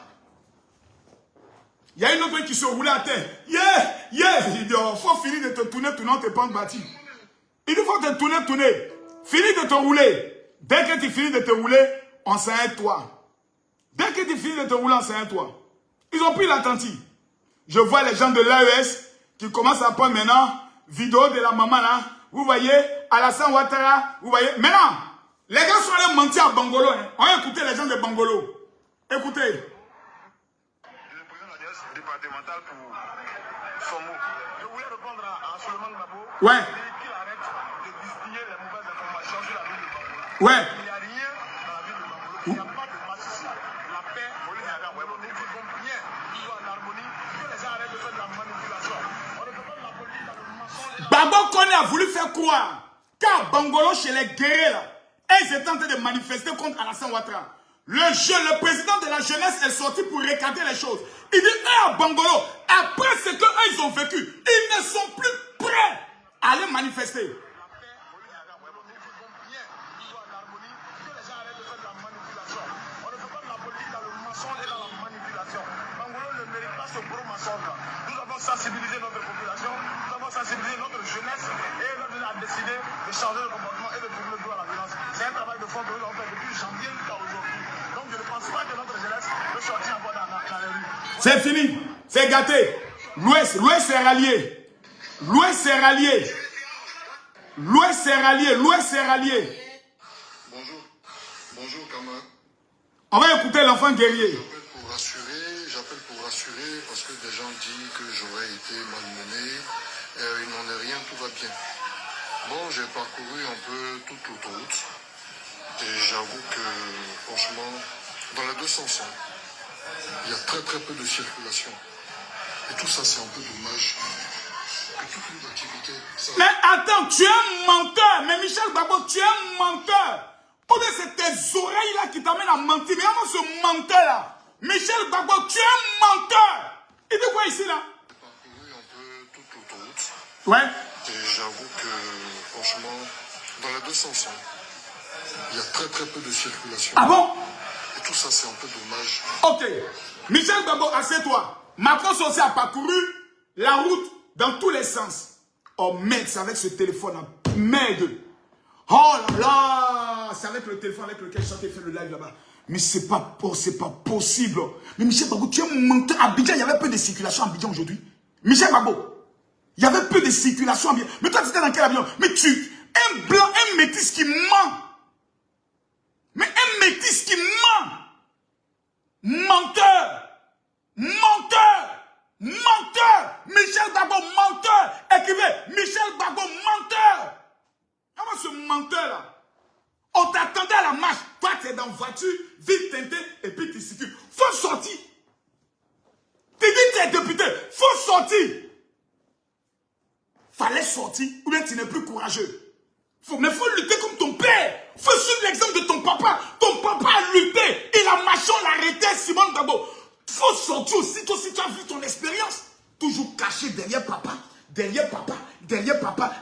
Il y a une autre qui se roulait à terre. Il dit, oh, faut finir de te tourner, on te prend bâti. Il faut te tourner. Finis de te rouler. Dès que tu finis de te rouler, on s'arrête toi. Dès que tu finis de te rouler, on s'arrête toi. Ils ont pris l'attentif. Je vois les gens de l'AES qui commencent à prendre maintenant vidéo de la maman là. Vous voyez, Alassane Ouattara, vous voyez. Maintenant, les gars sont allés mentir à Bangolo. Hein. On va écouter les gens de Bangolo. Écoutez. Le président de l'Alliance départementale pour son mot. Je voulais répondre à Solomon Gbagbo. Ouais. Qu'il arrête de distiller les mauvaises informations sur la ville de Bangolo. Ouais. Il n'y a rien dans la ville de Bangolo. Il n'y a pas de match ici. La paix, on les a dans Web. Nous vivons bien, vivons en harmonie. Que les gens arrêtent de faire de la manipulation. On ne peut pas de la politique dans le mensonge. Babo Kone a voulu faire croire qu'à Bangolo, chez les guerriers là, ils étaient en train de manifester contre Alassane Ouattara. Le président de la jeunesse est sorti pour regarder les choses. Il dit, à Bangolo, après ce qu'ils ont vécu, ils ne sont plus prêts à aller manifester. Nous avons sensibilisé notre population, nous avons sensibilisé notre jeunesse et nous avons décidé de changer de comportement et de tourner le dos à la violence. C'est un travail de fond que nous avons fait depuis janvier jusqu'à aujourd'hui. Donc je ne pense pas que notre jeunesse peut sortir encore dans les rues. C'est fini, c'est gâté. L'Ouest s'est rallié. L'Ouest s'est rallié. L'Ouest s'est rallié. L'Ouest s'est rallié. Bonjour. Bonjour, camarade. On va écouter l'enfant guerrier. J'appelle pour rassurer parce que des gens disent que j'aurais été malmené. Il n'en est rien, tout va bien. Bon, j'ai parcouru un peu toute l'autoroute. Et j'avoue que, franchement, dans les deux sens, il y a très très peu de circulation. Et tout ça, c'est un peu dommage. Que toutes les activités... Ça... Mais attends, tu es un menteur. Mais Michel Gbagbo, tu es un menteur. Ou bien c'est tes oreilles là qui t'amènent à mentir. Mais comment ce menteur là? Michel Gbagbo, tu es un menteur. Il dit quoi ici là? J'ai parcouru un peu toute l'autoroute. Ouais. Et j'avoue que, franchement, dans les deux sens, il y a très très peu de circulation. Ah bon? Et tout ça, c'est un peu dommage. Ok. Michel Gbagbo, assieds-toi. Macron aussi a parcouru la route dans tous les sens. Oh merde, c'est avec ce téléphone là. Merde. Oh là là. C'est avec le téléphone avec lequel j'ai fait le live là-bas. Mais c'est pas possible. Mais Michel Gbagbo, tu es un menteur. À Abidjan, il y avait peu de circulation à Abidjan aujourd'hui. Michel Gbagbo, il y avait peu de circulation à Abidjan. Mais toi, tu étais dans quel avion? Mais tu, un blanc, un métis qui ment. Mais un métis qui ment. Menteur. Menteur. Menteur. Michel Gbagbo, menteur. Écrivez, Michel Gbagbo, menteur. Comment ce menteur là? On t'attendait à la marche. Toi, tu es dans la voiture, vite teinté, et puis tu circules. Faut sortir. Tu dis que tu es député. Faut sortir. Fallait sortir, ou bien tu n'es plus courageux. Mais faut lutter comme ton père. Faut suivre l'exemple de ton papa. Ton papa a lutté. Il a marché, on l'a arrêté, Simone Gbagbo. Faut sortir aussi, toi aussi tu as vu ton expérience. Toujours caché derrière papa,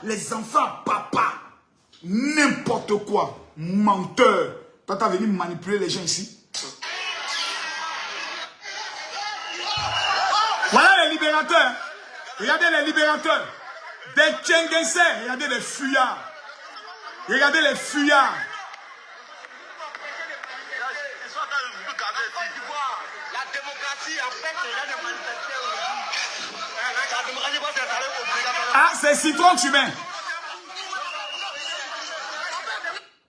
les enfants, papa. N'importe quoi. Menteur. Toi, tu as venu manipuler les gens ici. Voilà les libérateurs. Regardez les libérateurs. Des Tchenguensais. Regardez les fuyards. Regardez les fuyards. La démocratie affecte les manifestants. Ah, c'est citron que tu mets.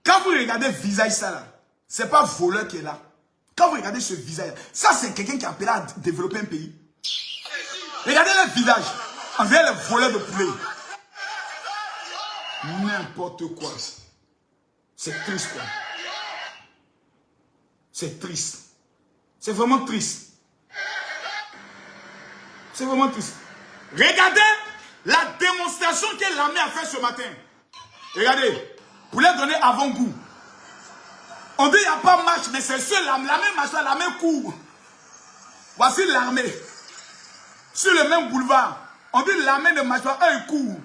Quand vous regardez le visage ça là, c'est pas voleur qui est là. Quand vous regardez ce visage, ça c'est quelqu'un qui a appelé à développer un pays. Regardez le visage. On dirait le voleur de poulet. N'importe quoi. C'est triste quoi. C'est triste. C'est vraiment triste. C'est vraiment triste. Regardez la démonstration que l'armée a fait ce matin. Regardez. Pour les donner avant-goût. On dit qu'il n'y a pas marche, mais c'est seul l'armée marche, l'armée court. Voici l'armée. Sur le même boulevard. On dit l'armée ne marche pas, eux ils courent.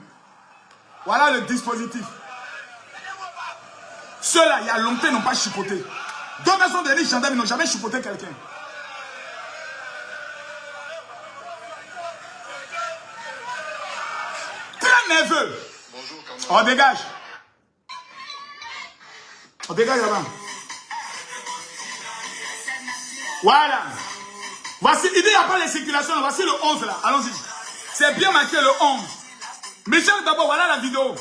Voilà le dispositif. Ceux-là, il y a longtemps, n'ont pas chipoté. Deux personnes de les gendarmes, ils n'ont jamais chipoté quelqu'un. Très nerveux. Bonjour, camarade. On dégage. On dégage là-bas. Voilà. Voici, il n'y a pas de circulation. Voici le 11 là. Allons-y. C'est bien marqué le 11. Michel, d'abord, voilà la vidéo.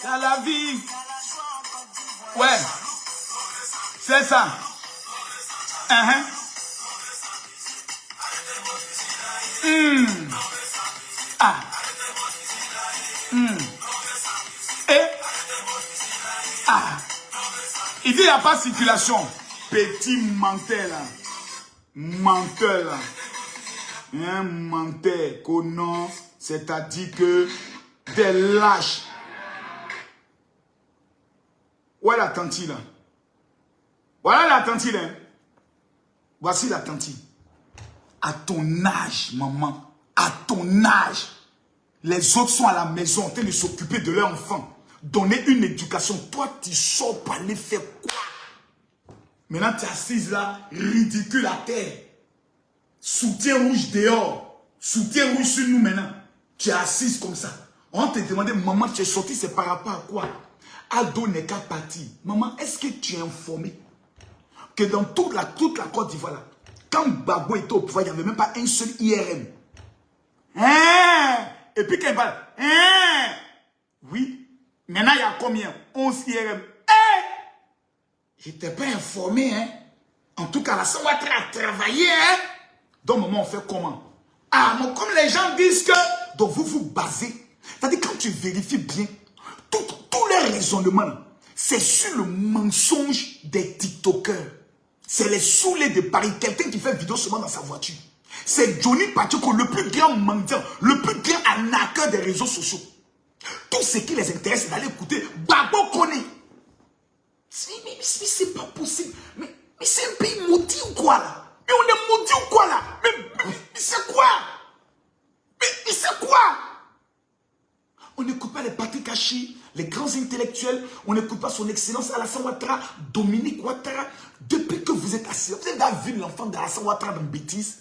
Dans la vie. Ouais. C'est ça. Ah. Et. Ah. Il dit il n'y a pas de circulation. Petit menteur là. Menteur là. Un menteur. Conan. C'est-à-dire que des lâches. Où est la tante là? Voilà la tante là. Voici la tante. À ton âge, maman. À ton âge. Les autres sont à la maison en train de s'occuper de leurs enfants. Donner une éducation. Toi, tu sors pour aller faire quoi? Maintenant, tu es assise là, ridicule à terre. Soutien rouge dehors. Soutien rouge sur nous maintenant. Tu es assise comme ça. On te demandait, maman, tu es sortie, c'est par rapport à quoi? Ado n'est qu'à partir. Maman, est-ce que tu es informé que dans toute la Côte d'Ivoire, là, quand Gbagbo était au pouvoir, il n'y avait même pas un seul IRM. Et puis quand il parle, oui, maintenant il y a combien? 11 IRM. Je n'étais pas informé, hein. En tout cas, la Ouattara a travaillé, hein. Donc, maman, on fait comment? Ah, mais comme les gens disent que... Donc, vous vous basez. C'est-à-dire, quand tu vérifies bien, tous les raisonnements, c'est sur le mensonge des TikTokers. C'est les saoulés de Paris. Quelqu'un qui fait vidéo seulement dans sa voiture. C'est Johnny Pacheco, le plus grand mendiant, le plus grand arnaqueur des réseaux sociaux. Tout ce qui les intéresse, c'est d'aller écouter Gbagbo connaît. Mais c'est pas possible. Mais c'est un pays maudit ou quoi là? Mais on est maudit ou quoi là? Mais c'est quoi? Mais c'est quoi? On n'écoute pas les Patrick Hachi, les grands intellectuels. On n'écoute pas son excellence Alassane Ouattara, Dominique Ouattara. Depuis que vous êtes assis, vous avez vu l'enfant d'Alassane Ouattara dans bêtise?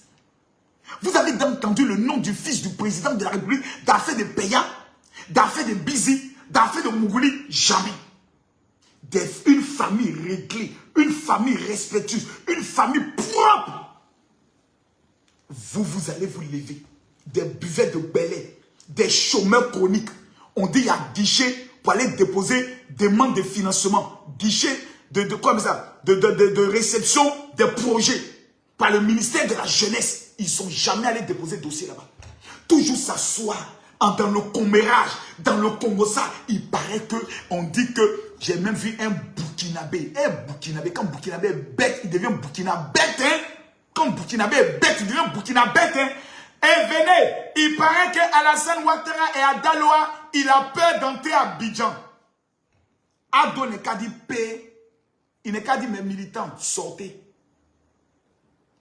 Vous avez entendu le nom du fils du président de la République, d'Affaire de Peya, d'Affaire de Bizi, d'Affaire de Mougouli? Jamais. Une famille réglée, une famille respectueuse, une famille propre. Vous allez vous lever. Des buvets de belais, des chômeurs chroniques. On dit il y a guichet pour aller déposer demande de financement. Guichet de réception des projets par le ministère de la Jeunesse. Ils ne sont jamais allés déposer dossier là-bas. Toujours s'asseoir dans le commérage, dans le Congo, ça. Il paraît que, on dit que, j'ai même vu un Burkinabé. Un Burkinabé, quand Burkinabé est bête, il devient Burkinabé, hein. Quand Burkinabé est bête, il devient Burkinabé, hein. Et venez, il paraît que Alassane Ouattara et Adaloa, il a peur d'entrer à Abidjan. Ado n'est qu'à dire paix. Il n'est qu'à dire mes militants, sortez.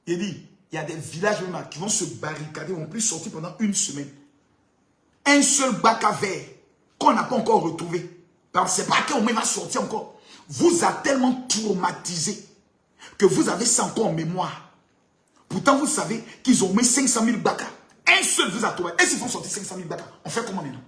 Il dit, il y a des villages même qui vont se barricader, ils ne vont plus sortir pendant une semaine. Un seul bac à verre qu'on n'a pas encore retrouvé. Parce que c'est pas qu'on va sortir encore. Vous a tellement traumatisé que vous avez ça encore en mémoire. Pourtant, vous savez qu'ils ont mis 500 000 bacs. Un seul vous a trouvé. Et s'ils font sortir 500 000 bacs, on fait comment maintenant?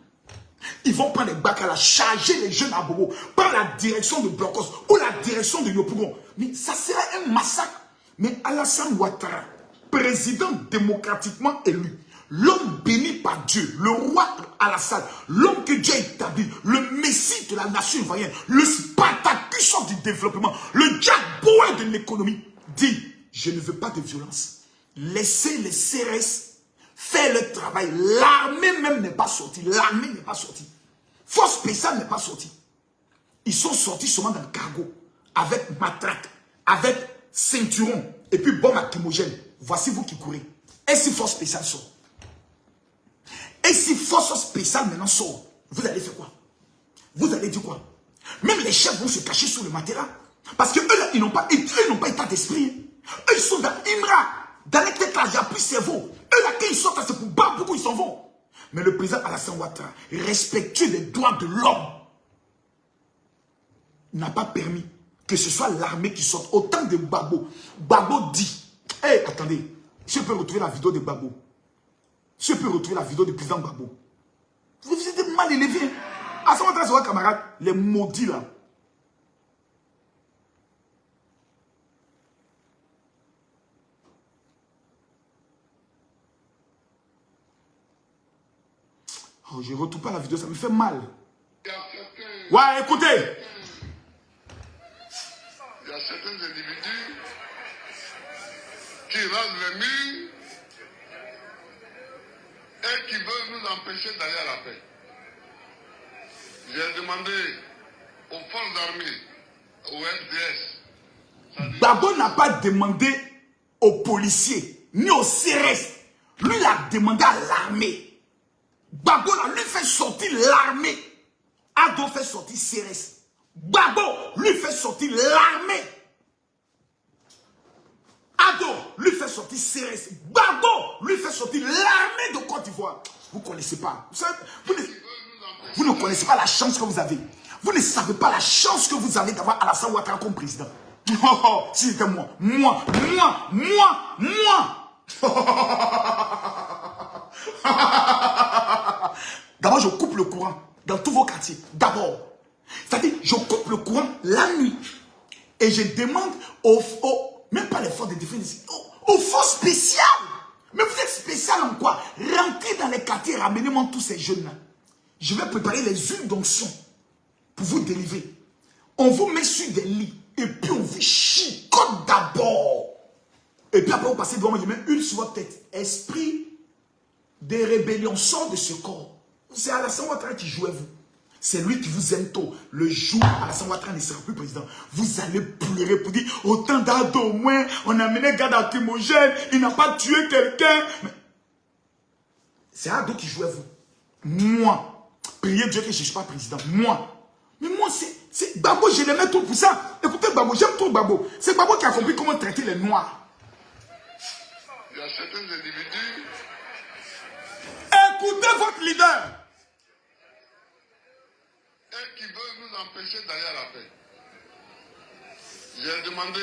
Ils vont prendre les bacs à la charger les jeunes à Bobo par la direction de Blocos ou la direction de Yopougon. Mais ça sera un massacre. Mais Alassane Ouattara, président démocratiquement élu, l'homme béni par Dieu, le roi Alassane, l'homme que Dieu a établi, le messie de la nation ivoirienne, le Spartacus du développement, le Jack Bauer de l'économie, dit, je ne veux pas de violence. Laissez les CRS faire le travail. L'armée même n'est pas sortie. L'armée n'est pas sortie. Force spéciale n'est pas sortie. Ils sont sortis seulement dans le cargo, avec matraque, avec ceinturon, et puis bombe lacrymogène. Voici vous qui courez. Et si force spéciale sort? Et si force spéciale maintenant sort, vous allez faire quoi? Vous allez dire quoi? Même les chefs vont se cacher sous le matelas. Parce que eux, là, ils n'ont pas état d'esprit. Eux, ils sont dans Imra. Dans les têtes là, il n'y a plus de cerveau. Eux, là, quand ils sortent, c'est pour battre beaucoup, ils s'en vont. Mais le président Alassane Ouattara, respectueux des droits de l'homme, n'a pas permis que ce soit l'armée qui sorte. Autant de Gbagbo. Gbagbo dit, hé, attendez, je peux retrouver la vidéo de Gbagbo. Je peux retrouver la vidéo du président Gbagbo. Vous êtes mal élevé. À ce moment-là, c'est votre camarade, les maudits là. Oh, je ne retrouve pas la vidéo, ça me fait mal. Il y a certains... Ouais, écoutez. Il y a certains individus qui rasent le mur et qui veulent nous empêcher d'aller à la paix. J'ai demandé aux forces armées, au FDS. Gbagbo n'a pas demandé aux policiers, ni aux CRS. Lui, il a demandé à l'armée. Gbagbo, lui, fait sortir l'armée. Ado fait sortir CRS. Gbagbo, lui, fait sortir l'armée. Ado, lui, fait sortir CRS. Gbagbo, lui, fait sortir l'armée de Côte d'Ivoire. Vous ne connaissez pas. Vous ne connaissez pas la chance que vous avez. Vous ne savez pas la chance que vous avez d'avoir Alassane Ouattara comme président. Oh, oh, si c'était moi. D'abord, je coupe le courant dans tous vos quartiers. D'abord. C'est-à-dire, je coupe le courant la nuit. Et je demande même pas les forces de défense, aux forces spéciales. Mais vous êtes spécial en quoi? Rentrez dans les quartiers, ramenez-moi tous ces jeunes-là. Je vais préparer les huiles d'onction pour vous délivrer. On vous met sur des lits. Et puis on vous chicote d'abord. Et puis après vous passez devant moi, je mets une sur votre tête. Esprit de rébellion, sort de ce corps. C'est Alassane Ouattara qui joue à vous. C'est lui qui vous aime tôt. Le jour où Alassane Ouattara ne sera plus président, vous allez pleurer pour dire autant d'ado au moins, on a mené garde lacrymogène, il n'a pas tué quelqu'un. C'est Ado qui joue à vous. Moi, priez Dieu que je ne suis pas président. Moi. Mais moi, c'est Gbagbo, je l'aimais tout pour ça. Écoutez Gbagbo, j'aime tout Gbagbo. C'est Gbagbo qui a compris comment traiter les Noirs. Il y a certains individus. Écoutez votre leader. Et qui veulent nous empêcher d'aller à la paix. J'ai demandé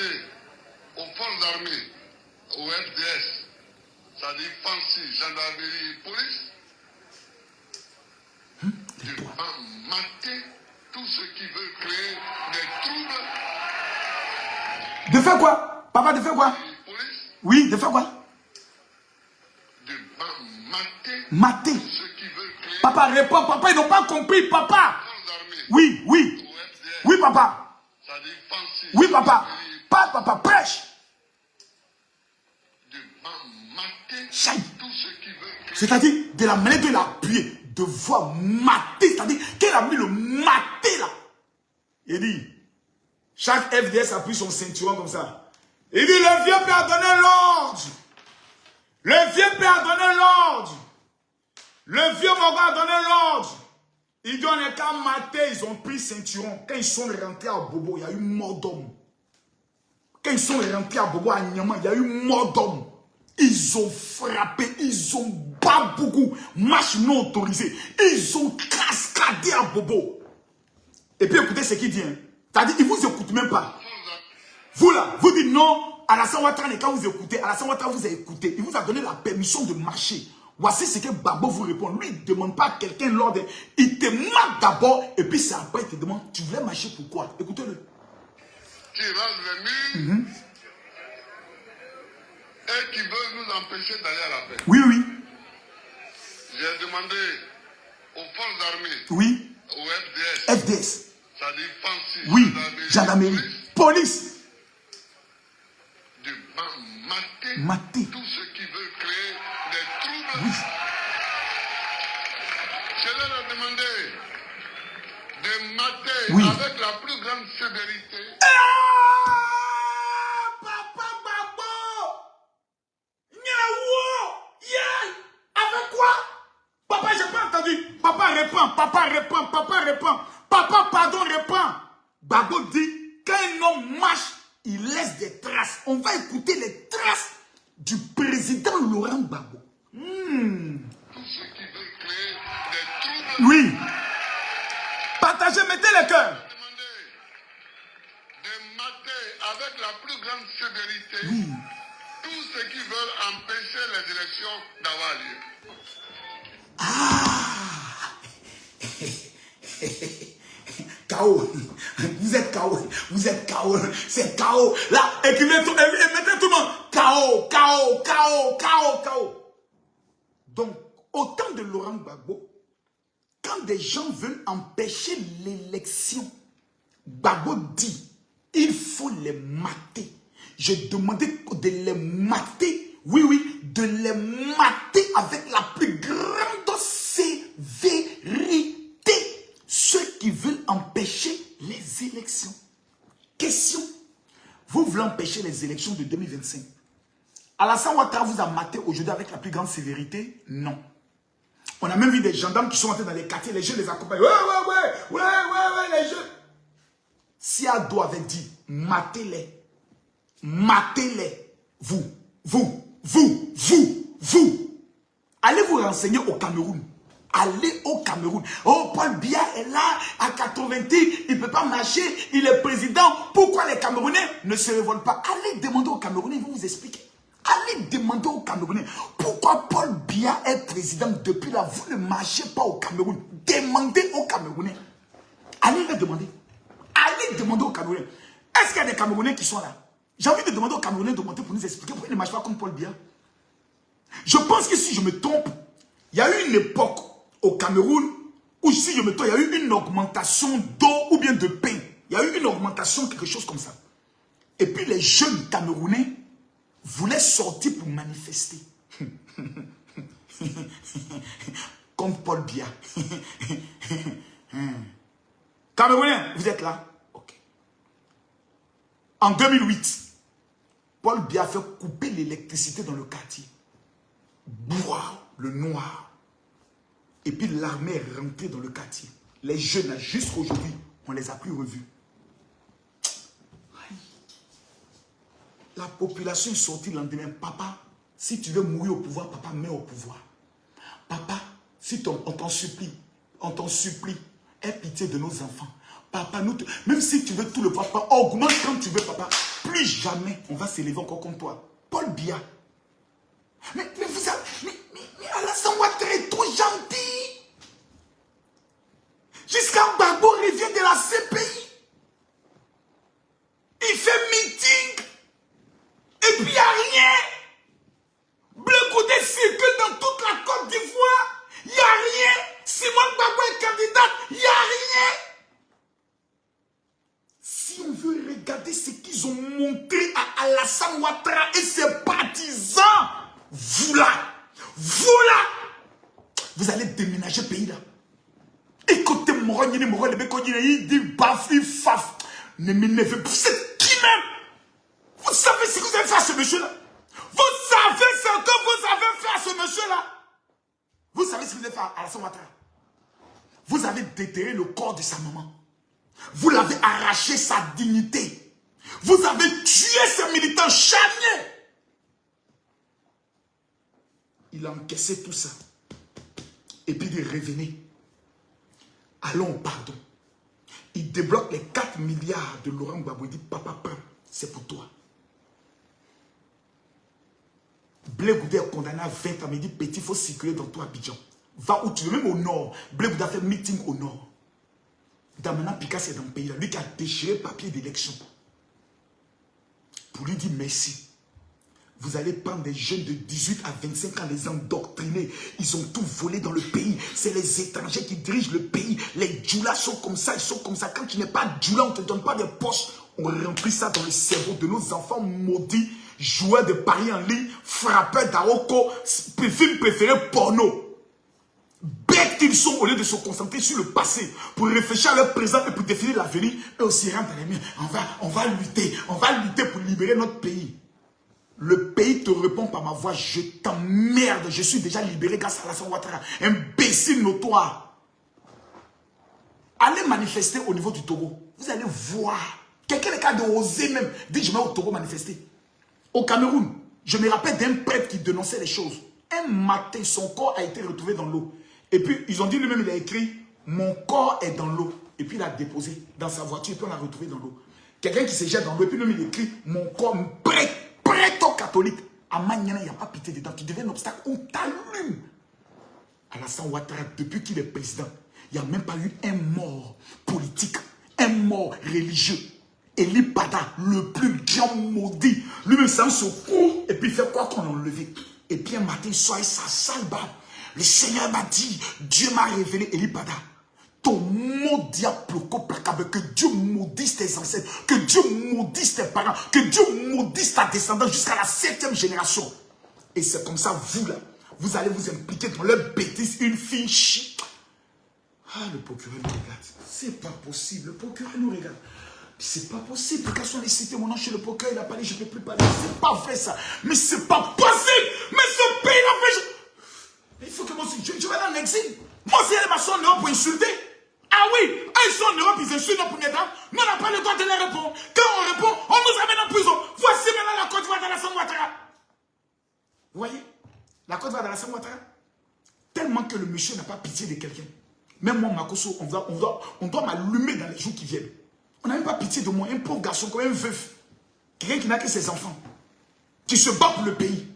aux forces armées, au FDS, c'est-à-dire Fancy, gendarmerie, police, de mater tous ceux qui veulent créer des troubles. De faire quoi? Papa, de faire quoi? Police, oui, de faire quoi? De mater tous ceux qui veulent créer. Papa, réponds, papa, ils n'ont pas compris, papa. Forces armées, oui. au FDS, Oui, papa. c'est-à-dire Fancy, Oui, papa. gendarmerie, Pas, papa, prêche. de mater Chai. tous ceux qui veulent créer. C'est-à-dire, de la manière de l'appuyer, de voir mater, c'est-à-dire qu'elle a mis le mater là. Il dit, chaque FDS appuie son ceinturon comme ça. Il dit, le vieux père a donné l'ordre. Le vieux père a donné l'ordre. Le vieux Mogo a donné l'ordre. Il dit, on est qu'à mater, ils ont pris ceinturon. Quand ils sont rentrés à Bobo, il y a eu mort d'homme. Quand ils sont rentrés à Bobo, à Niamey, il y a eu mort d'homme. Ils ont frappé, ils ont battu beaucoup. Marche non autorisée. Ils ont cascadé à Bobo. Et puis écoutez ce qu'il dit. C'est-à-dire, il ne vous écoute même pas. Vous là, vous dites non, Alassane Ouattara, quand vous écoutez, Alassane Ouattara vous a écouté. Il vous a donné la permission de marcher. Voici ce que Gbagbo vous répond. Lui, il ne demande pas à quelqu'un l'ordre. Il te marque d'abord et puis c'est après il te demande, tu voulais marcher pourquoi? Écoutez-le. Qui rasent le mur et qui veulent nous empêcher d'aller à la paix. Oui. J'ai demandé aux forces armées, Oui. au FDS, FDS. c'est-à-dire Fancy, Oui. Gendarmerie. Police. de Mater. tous ceux qui veulent créer des troubles. Oui. Je leur ai demandé de mater Oui. avec la plus grande sévérité. Papa Gbagbo. Avec quoi? Papa, j'ai pas entendu. Papa répond. Papa, pardon, répond. Gbagbo dit, quand un homme marche, il laisse des traces. On va écouter les traces du président Laurent Gbagbo. Tous ceux qui veulent créer des troubles. Oui. Partagez, mettez les cœurs. Demandé de mater avec la plus grande sévérité tous ceux qui veulent empêcher les élections d'avoir lieu. Chaos. Vous êtes chaos. C'est chaos. Là, écrivez tout, et mettez tout le monde. Chaos. Donc, au temps de Laurent Gbagbo, Quand des gens veulent empêcher l'élection, Gbagbo dit, il faut les mater. J'ai demandé de les mater, oui, de les mater avec la plus grande sévérité. Ceux qui veulent empêcher les élections. Question, vous voulez empêcher les élections de 2025? Alassane Ouattara vous a maté aujourd'hui avec la plus grande sévérité? Non. On a même vu des gendarmes qui sont entrés dans les quartiers, les jeunes les accompagnent. Ouais, les jeunes. Si Ado avait dit, matez-les. Matez-les. Vous. Allez vous renseigner au Cameroun. Allez au Cameroun. Oh, Paul Biya est là, à 80, il ne peut pas marcher, il est président. Pourquoi les Camerounais ne se révoltent pas? Allez demander aux Camerounais, ils vont vous expliquer. Allez demander aux Camerounais pourquoi Paul Biya est président depuis là. Vous ne marchez pas au Cameroun. Demandez aux Camerounais. Allez les demander. Allez demander aux Camerounais. Est-ce qu'il y a des Camerounais qui sont là? J'ai envie de demander aux Camerounais de monter pour nous expliquer pourquoi ils ne marchent pas comme Paul Biya. Je pense que si je me trompe, il y a eu une époque au Cameroun où si je me trompe, il y a eu une augmentation d'eau ou bien de pain. Il y a eu une augmentation, quelque chose comme ça. Et puis les jeunes Camerounais voulaient sortir pour manifester. Comme Paul Biya. Camerounais, vous êtes là? Ok. En 2008, Paul Biya a fait couper l'électricité dans le quartier. Boire le noir. Et puis l'armée est rentrée dans le quartier. Les jeunes, jusqu'à aujourd'hui, on ne les a plus revus. La population est sortie le lendemain. Papa, si tu veux mourir au pouvoir, papa, mets au pouvoir. Papa, si on t'en supplie, aie pitié de nos enfants. Papa, même si tu veux tout le papa, augmente quand tu veux, papa. Plus jamais on va s'élever encore comme toi. Paul Biya. Mais vous savez, mais Alassane Ouattara est trop gentil. Jusqu'à Gbagbo revient de la CPI. Il fait meeting. Et puis il n'y a rien. Bleu Goudé circule dans toute la Côte d'Ivoire. Il n'y a rien. Simone Gbagbo est candidate. Il n'y a rien. Si on veut regarder ce qu'ils ont montré à Alassane Ouattara et ses partisans, vous là, vous allez déménager le pays là. Écoutez, il dit baf, il faf. C'est qui même? Vous savez ce que vous avez fait à ce monsieur-là? Vous savez ce que vous avez fait à ce monsieur-là? Vous savez ce que vous avez fait à Alassane Ouattara? Vous avez déterré le corps de sa maman. Vous l'avez arraché sa dignité. Vous avez tué ces militants charniers. Il a encaissé tout ça. Et puis il revenait. Allons au pardon. Il débloque les 4 milliards de Laurent Gbagbo. Il dit, papa, c'est pour toi. Blé Goudé est condamné à 20 ans. Mais il dit, petit, il faut circuler dans tout Abidjan. Va où tu veux, même au nord. Blé Goudé a fait meeting au nord. Damana Picasso est dans le pays là. Lui qui a déchiré le papier d'élection. Pour lui dire merci. Vous allez prendre des jeunes de 18 à 25 ans, les endoctriner. Ils ont tout volé dans le pays. C'est les étrangers qui dirigent le pays. Les djoulas sont comme ça, ils sont comme ça. Quand tu n'es pas djoula, on ne te donne pas de postes. On remplit ça dans le cerveau de nos enfants maudits, joueurs de paris en ligne, frappeurs d'Aroko, films préférés porno. Bêtes qu'ils sont, au lieu de se concentrer sur le passé, pour réfléchir à leur présent et pour définir l'avenir, eux aussi rentrent dans les miens. On va lutter pour libérer notre pays. Le pays te répond par ma voix, je t'emmerde, je suis déjà libéré grâce à Alassane Ouattara, imbécile notoire. Allez manifester au niveau du Togo, vous allez voir. Quelqu'un est capable d'oser même dire je vais au Togo manifester. Au Cameroun, je me rappelle d'un prêtre qui dénonçait les choses. Un matin, son corps a été retrouvé dans l'eau. Et puis, ils ont dit lui-même, il a écrit, mon corps est dans l'eau. Et puis, il a déposé dans sa voiture, et puis on l'a retrouvé dans l'eau. Quelqu'un qui se jette dans l'eau, et puis lui-même, il écrit, mon corps, prêtre catholique. À Maniana, il n'y a pas pitié dedans. Tu deviens un obstacle, on t'allume. Alassane Ouattara, depuis qu'il est président, il n'y a même pas eu un mort politique, un mort religieux. Eli Bada, le plus grand maudit, lui-même, c'est un secours, et puis il fait quoi qu'on l'a enlevé. Et puis un matin, il sort sa sale barbe. Le Seigneur m'a dit, Dieu m'a révélé, Elipada. Ton mot diabloco placable, que Dieu maudisse tes ancêtres, que Dieu maudisse tes parents, que Dieu maudisse ta descendance jusqu'à la 7e génération. Et c'est comme ça, vous là, vous allez vous impliquer dans leur bêtise, une fille chic. Ah, le procureur nous regarde. C'est pas possible, le procureur nous regarde. C'est pas possible, qu'à soit les cités mon nom chez le procureur, il a parlé, je ne peux plus parler. C'est pas vrai ça, mais c'est pas possible. Mais ce pays là fait. Il faut que moi aussi, je vais aller en exil. Moi aussi, elle m'a son en Europe pour insulter. Ah oui, ils sont en Europe, ils insultent nos premiers temps. Nous, on n'a pas le droit de leur répondre. Quand on répond, on nous amène en prison. Voici maintenant la Côte d'Ivoire d'Alassane Ouattara. Vous voyez, la Côte d'Ivoire d'Alassane Ouattara. Tellement que le monsieur n'a pas pitié de quelqu'un. Même moi, Makosso, on doit m'allumer dans les jours qui viennent. On n'a même pas pitié de moi, un pauvre garçon comme un veuf. Quelqu'un qui n'a que ses enfants. Qui se bat pour le pays.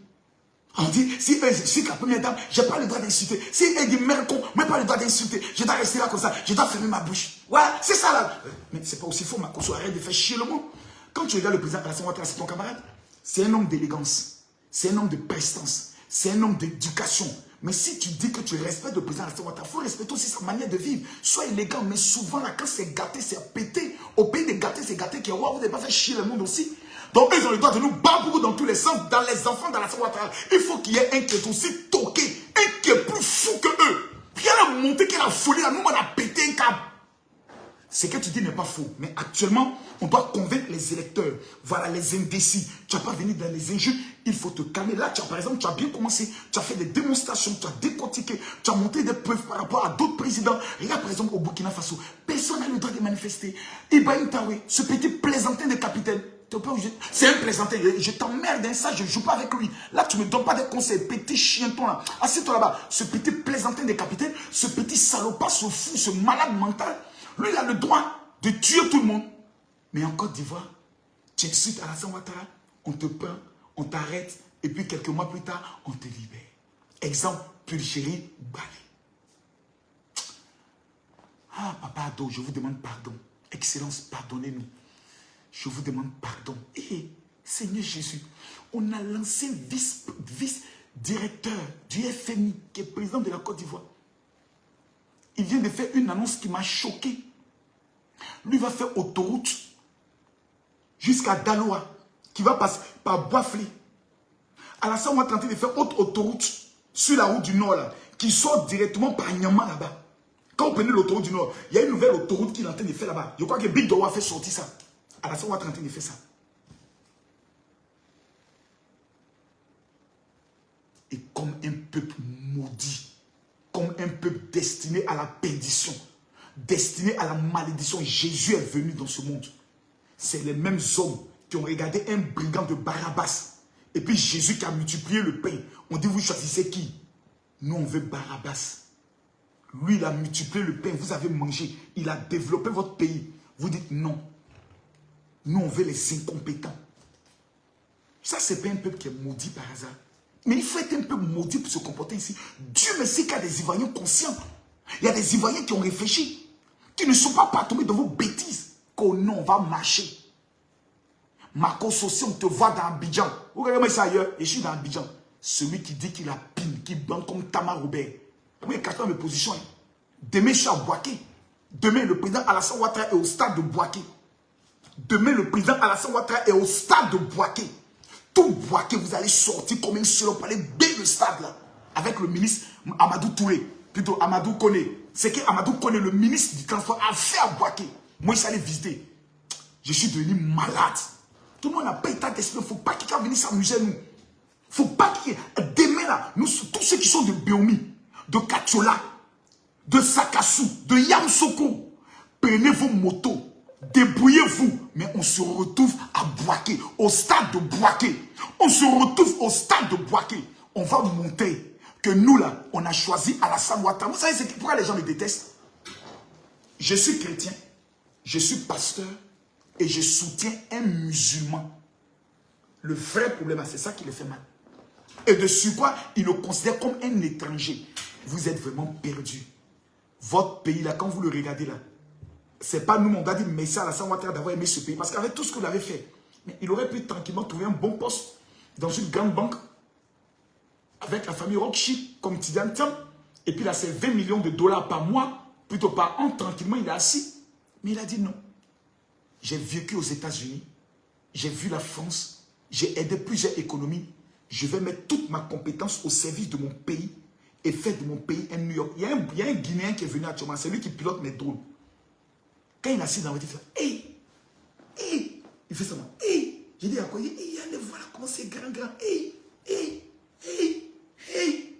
On dit, si eux expliquent la première dame, je n'ai pas le droit d'insulter. Si eux disent merde con, je n'ai pas le droit d'insulter. Je dois rester là comme ça, je dois fermer ma bouche. Voilà, c'est ça là. Mais c'est pas aussi faux, Makosso, arrête de faire chier le monde. Quand tu regardes le président Alassane Ouattara, c'est ton camarade. C'est un homme d'élégance. C'est un homme de prestance. C'est un homme d'éducation. Mais si tu dis que tu respectes le président Alassane Ouattara, il faut respecter aussi sa manière de vivre. Sois élégant, mais souvent là, quand c'est gâté, c'est pété. Au pays des gâtés, c'est gâté qui est roi. Vous n'avez pas fait chier le monde aussi. Donc, ils ont le droit de nous babouer dans tous les sens, dans les enfants d'Alassane Ouattara. Il faut qu'il y ait un qui est aussi toqué, un qui est plus fou que eux. Puis il y a la montée qui est la folie, là, nous, on a pété un câble. Ce que tu dis n'est pas faux. Mais actuellement, on doit convaincre les électeurs. Voilà, les indécis. Tu n'as pas venu dans les injures. Il faut te calmer. Là, par exemple, tu as bien commencé. Tu as fait des démonstrations. Tu as décortiqué. Tu as montré des preuves par rapport à d'autres présidents. Regarde, par exemple, au Burkina Faso. Personne n'a le droit de manifester. Ibrahim Traoré, ce petit plaisantin de capitaine. C'est un plaisantin. Je t'emmerde, hein, ça, je ne joue pas avec lui. Là, tu ne me donnes pas des conseils. Petit chienton là. Assieds-toi là-bas. Ce petit plaisantin de capitaine, ce petit salopard, ce fou, ce malade mental. Lui, il a le droit de tuer tout le monde. Mais en Côte d'Ivoire, tu insultes Alassane Ouattara, on te peint, on t'arrête, et puis quelques mois plus tard, on te libère. Exemple, Pulchérie Balé. Ah, Papa Ado, je vous demande pardon. Excellence, pardonnez-nous. Je vous demande pardon. Et Seigneur Jésus, on a lancé vice-directeur du FMI, qui est président de la Côte d'Ivoire. Il vient de faire une annonce qui m'a choqué. Lui va faire autoroute jusqu'à Daloa, qui va passer par Boisflé. Alassane Ouattara est en train de faire autre autoroute sur la route du Nord, là, qui sort directement par Nyama là-bas. Quand vous prenez l'autoroute du Nord, il y a une nouvelle autoroute qu'il est en train de faire là-bas. Je crois que Big Dowa a fait sortir ça. Alassane Ouattara est en train de faire ça. Et comme un peuple maudit, comme un peuple destiné à la perdition, destiné à la malédiction, Jésus est venu dans ce monde. C'est les mêmes hommes qui ont regardé un brigand de Barabbas. Et puis Jésus qui a multiplié le pain. On dit, vous choisissez qui? Nous, on veut Barabbas. Lui, il a multiplié le pain. Vous avez mangé. Il a développé votre pays. Vous dites non. Nous, on veut les incompétents. Ça, c'est pas un peuple qui est maudit par hasard. Mais il faut être un peu maudit pour se comporter ici. Dieu merci qu'il y a des Ivoiriens conscients. Il y a des Ivoiriens qui ont réfléchi. Qui ne sont pas tombés dans vos bêtises. Qu'au nom, on va marcher. Makosso, si on te voit dans Abidjan. Vous regardez ça ailleurs. Et je suis dans Abidjan. Celui qui dit qu'il a pine, qui bande comme Tamar Robert. Moi, il cache mes positions. Demain, je suis à Bouaké. Demain, le président Alassane Ouattara est au stade de Bouaké. Demain, le président Alassane Ouattara est au stade de Bouaké. Tout Bouaké, vous allez sortir comme un seul pour aller baigner le stade là. Avec le ministre Amadou Touré. Plutôt Amadou Koné. C'est que Amadou Koné, le ministre du transport, a fait à Bouaké. Moi, je suis allé visiter. Je suis devenu malade. Tout le monde n'a pas état d'esprit. Il ne faut pas qu'il vienne s'amuser à nous. Il ne faut pas qu'il... Demain là, nous, tous ceux qui sont de Béomi, de Katiola, de Sakassou, de Yamsoko, prenez vos motos. Débrouillez-vous, mais on se retrouve à Bouaké, au stade de Bouaké. On se retrouve au stade de Bouaké. On va monter. Que nous là, on a choisi Alassane Ouattara. Vous savez pourquoi les gens me détestent? Je suis chrétien, je suis pasteur et je soutiens un musulman. Le vrai problème, c'est ça qui le fait mal. Et de surcroît, il le considère comme un étranger. Vous êtes vraiment perdu. Votre pays là, quand vous le regardez là, c'est pas nous, on doit dire merci à Alassane Ouattara d'avoir aimé ce pays. Parce qu'avec tout ce que vous avez fait, mais il aurait pu tranquillement trouver un bon poste dans une grande banque avec la famille Rothschild comme Tidiane Thiam. Et puis il a ses 20 millions de dollars par mois, plutôt par an, tranquillement, il est assis. Mais il a dit non. J'ai vécu aux États-Unis, j'ai vu la France, j'ai aidé plusieurs économies. Je vais mettre toute ma compétence au service de mon pays et faire de mon pays un New York. Il y a un Guinéen qui est venu actuellement, c'est lui qui pilote mes drones. Quand il est assis dans la voiture, il fait hey, hey, il fait ça. Hey, j'ai dit à quoi? Hey, allez voilà comment c'est grand. Hey, hey, hey, hey.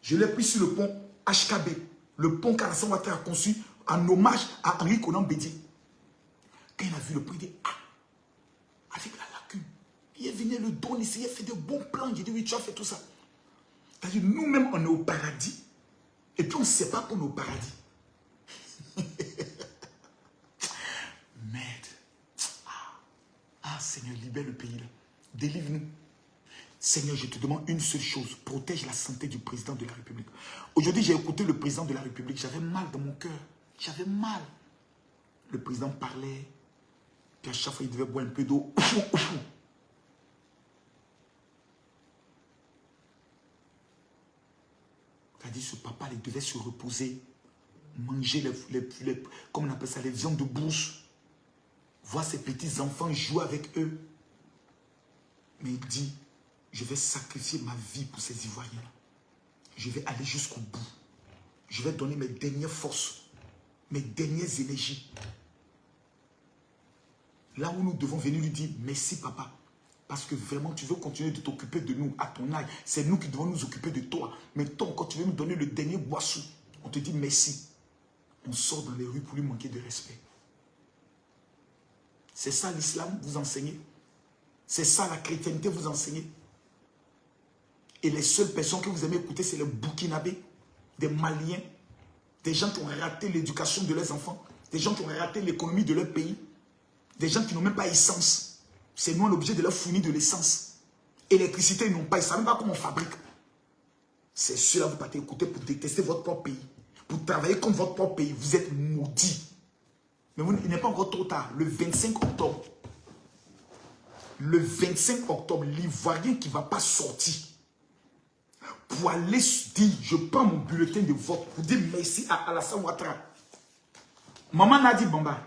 Je l'ai pris sur le pont HKB, le pont qu'Alassane Ouattara a conçu en hommage à Henri Konan Bédié. Quand il a vu le pont, il dit ah, avec la lacune. Il est venu le don, il a fait de bons plans. J'ai dit oui, tu as fait tout ça. C'est-à-dire, nous-mêmes, on est au paradis. Et puis, on ne sait pas qu'on est au paradis. Merde. Ah, Seigneur, libère le pays là. Délivre-nous. Seigneur, je te demande une seule chose. Protège la santé du président de la République. Aujourd'hui, j'ai écouté le président de la République. J'avais mal dans mon cœur. J'avais mal. Le président parlait. Puis à chaque fois, il devait boire un peu d'eau. C'est-à-dire, ce papa, il devait se reposer, manger comme on appelle ça, les viandes de brousse, voir ses petits-enfants jouer avec eux. Mais il dit, je vais sacrifier ma vie pour ces Ivoiriens. Je vais aller jusqu'au bout. Je vais donner mes dernières forces, mes dernières énergies. Là où nous devons venir lui dire, merci papa. Parce que vraiment, tu veux continuer de t'occuper de nous à ton âge. C'est nous qui devons nous occuper de toi. Mais toi, quand tu veux nous donner le dernier boisson, on te dit merci. On sort dans les rues pour lui manquer de respect. C'est ça l'islam, vous enseignez. C'est ça la chrétienté, vous enseignez. Et les seules personnes que vous aimez écouter, c'est les Burkinabés, des Maliens, des gens qui ont raté l'éducation de leurs enfants, des gens qui ont raté l'économie de leur pays, des gens qui n'ont même pas essence. C'est nous, on est obligé de leur fournir de l'essence. Électricité, ils n'ont pas. Ils ne savent même pas comment on fabrique. C'est cela, vous partez écouter pour détester votre propre pays. Pour travailler contre votre propre pays. Vous êtes maudits. Mais il n'est pas encore trop tard. Le 25 octobre. Le 25 octobre, l'Ivoirien qui ne va pas sortir. Pour aller dire, je prends mon bulletin de vote. Pour dire merci à Alassane Ouattara. Maman Nadi Bamba,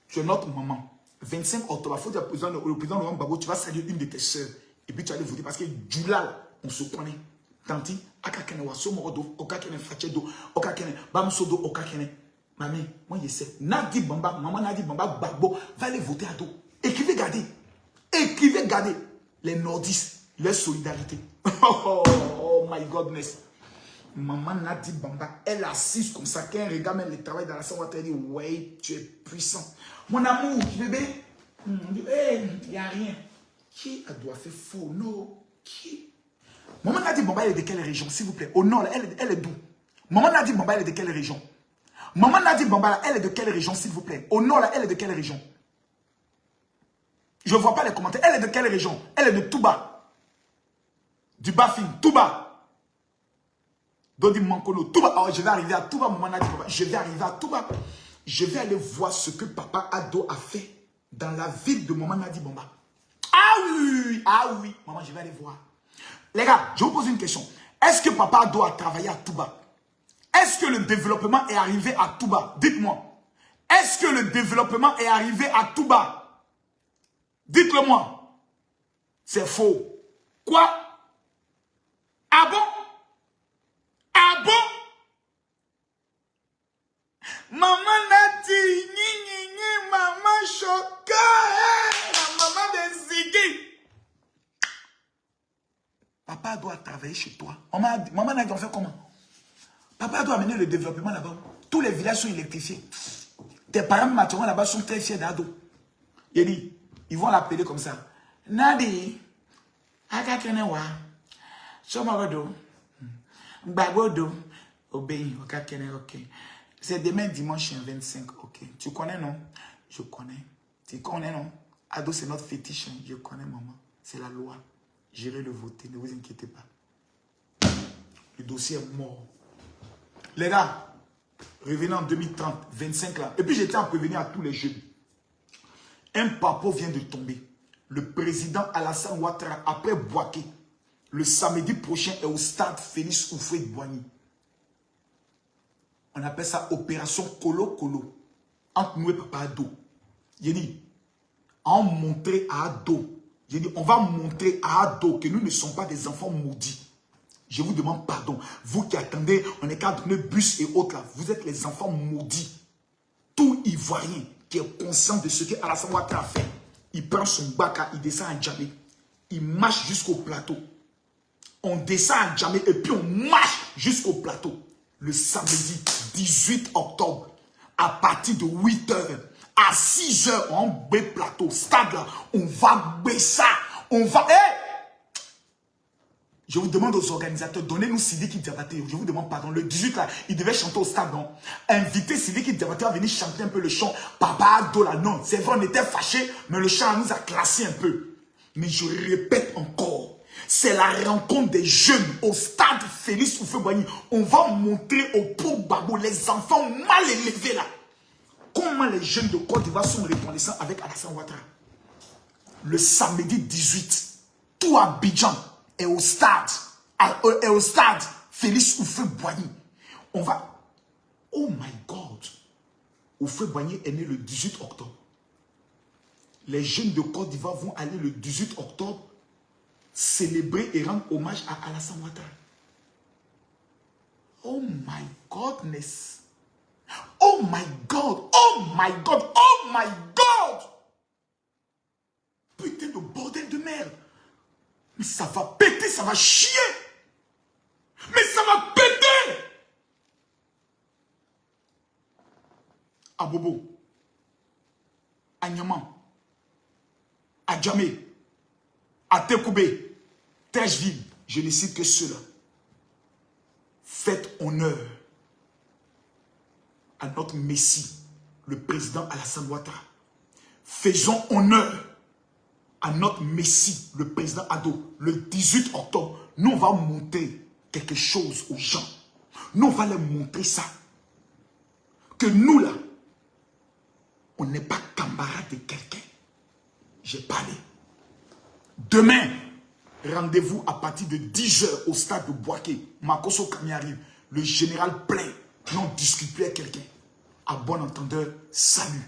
tu es notre maman. 25 octobre, il faut dire au président Laurent Gbagbo, tu vas saluer une de tes soeurs. Et puis tu vas aller voter parce que Djoulal, on se connaît. Tanti, Akakene Waso Morodo, Okakene Fachedo, Okakene Bamsodo, Okakene. Mamie, moi je sais. Nadi Bamba, maman Nadi Bamba, Gbagbo, va aller voter à dos. Écrivez, gardez. Écrivez, gardez. Les nordistes, leur solidarité. Oh my godness. Maman Nadi Bamba, elle assise comme ça, quand elle regarde même le travail dans la salle, elle dit, ouais, tu es puissant. Mon amour, bébé, il n'y a rien. Qui a doit faire faux? Non. Qui? Maman Nadi Bamba, elle est de quelle région, s'il vous plaît? Au nord, elle est d'où? Maman Nadi Bamba, elle est de quelle région? Maman Nadi Bamba, elle est de quelle région, s'il vous plaît? Au nord, elle est de quelle région? Je ne vois pas les commentaires. Elle est de quelle région? Elle est de Touba. Du Bafing, Touba. Dodi Mankono, Touba. Oh, je vais arriver à Touba, maman Nadi Bamba. Je vais arriver à Touba. Je vais aller voir ce que Papa Ado a fait dans la ville de maman Nadi Bamba. Ah oui, maman, je vais aller voir. Les gars, je vous pose une question. Est-ce que Papa Ado a travaillé à Touba? Est-ce que le développement est arrivé à Touba? Dites-moi. Est-ce que le développement est arrivé à Touba? Dites-le moi. C'est faux. Quoi? Ah bon? Ah bon? Maman n'a dit, maman choquée, la maman de Ziggy. Papa doit travailler chez toi. Maman n'a dit, on fait comment? Papa doit amener le développement là-bas. Tous les villages sont électrifiés. Tes parents maintenant là-bas sont très fiers d'Ado. Il dit, ils vont l'appeler comme ça. Nadi, Akakenewa, Somagodo, Bagodo, Obéi, Okakene, ok. C'est demain dimanche 25, ok. Tu connais, non? Je connais. Tu connais, non? Ado, c'est notre fétiche. Je connais, maman. C'est la loi. J'irai le voter, ne vous inquiétez pas. Le dossier est mort. Les gars, revenez en 2030, 25 là. Et puis j'étais à prévenir à tous les jeunes. Un papo vient de tomber. Le président Alassane Ouattara, après Bouaké, le samedi prochain est au stade Félix Houphouët-Boigny. On appelle ça opération colo-colo. Entre nous et Papa Ado. J'ai dit, on montrer à Ado. J'ai dit, on va montrer à Ado que nous ne sommes pas des enfants maudits. Je vous demande pardon. Vous qui attendez, on est qu'à donner bus et autres là. Vous êtes les enfants maudits. Tout Ivoirien qui est conscient de ce que Alassane Ouattara a fait. Il prend son bac, il descend à Djamé. Il marche jusqu'au plateau. On descend à Djamé et puis on marche jusqu'au plateau. Le samedi 18 octobre, à partir de 8 h, à 6 h, on va plateau, stade là, on va baisser ça. On va... Hey! Je vous demande aux organisateurs, donnez-nous Sidiki Diabaté. Je vous demande pardon. Le 18 là, il devait chanter au stade, non? Invitez Sidiki Diabaté à venir chanter un peu le chant. Papa Ado là, non. C'est vrai, on était fâchés, mais le chant nous a classé un peu. Mais je répète encore, c'est la rencontre des jeunes au stade Félix Houphouët-Boigny. On va montrer au pauvre Babo, les enfants mal élevés là, comment les jeunes de Côte d'Ivoire sont reconnaissants avec Alassane Ouattara. Le samedi 18, tout Abidjan est au stade Félix Houphouët-Boigny. On va... Oh my God! Houphouët-Boigny est né le 18 octobre. Les jeunes de Côte d'Ivoire vont aller le 18 octobre célébrer et rendre hommage à Alassane Ouattara. Oh my godness! Oh my God! Oh my God! Oh my God! Putain de bordel de merde! Mais ça va péter, ça va chier! Mais ça va péter! À Bobo, à Niaman, à Djamé, à Tekoubé, Tècheville, je ne cite que ceux-là. Faites honneur à notre Messie, le président Alassane Ouattara. Faisons honneur à notre Messie, le président Ado. Le 18 octobre, nous on va montrer quelque chose aux gens. Nous on va leur montrer ça. Que nous là, on n'est pas camarade de quelqu'un. J'ai parlé. Demain, rendez-vous à partir de 10 h au stade de Boaké. Makoso Kami arrive. Le général plein. Non, discute plus avec quelqu'un. À bon entendeur, salut.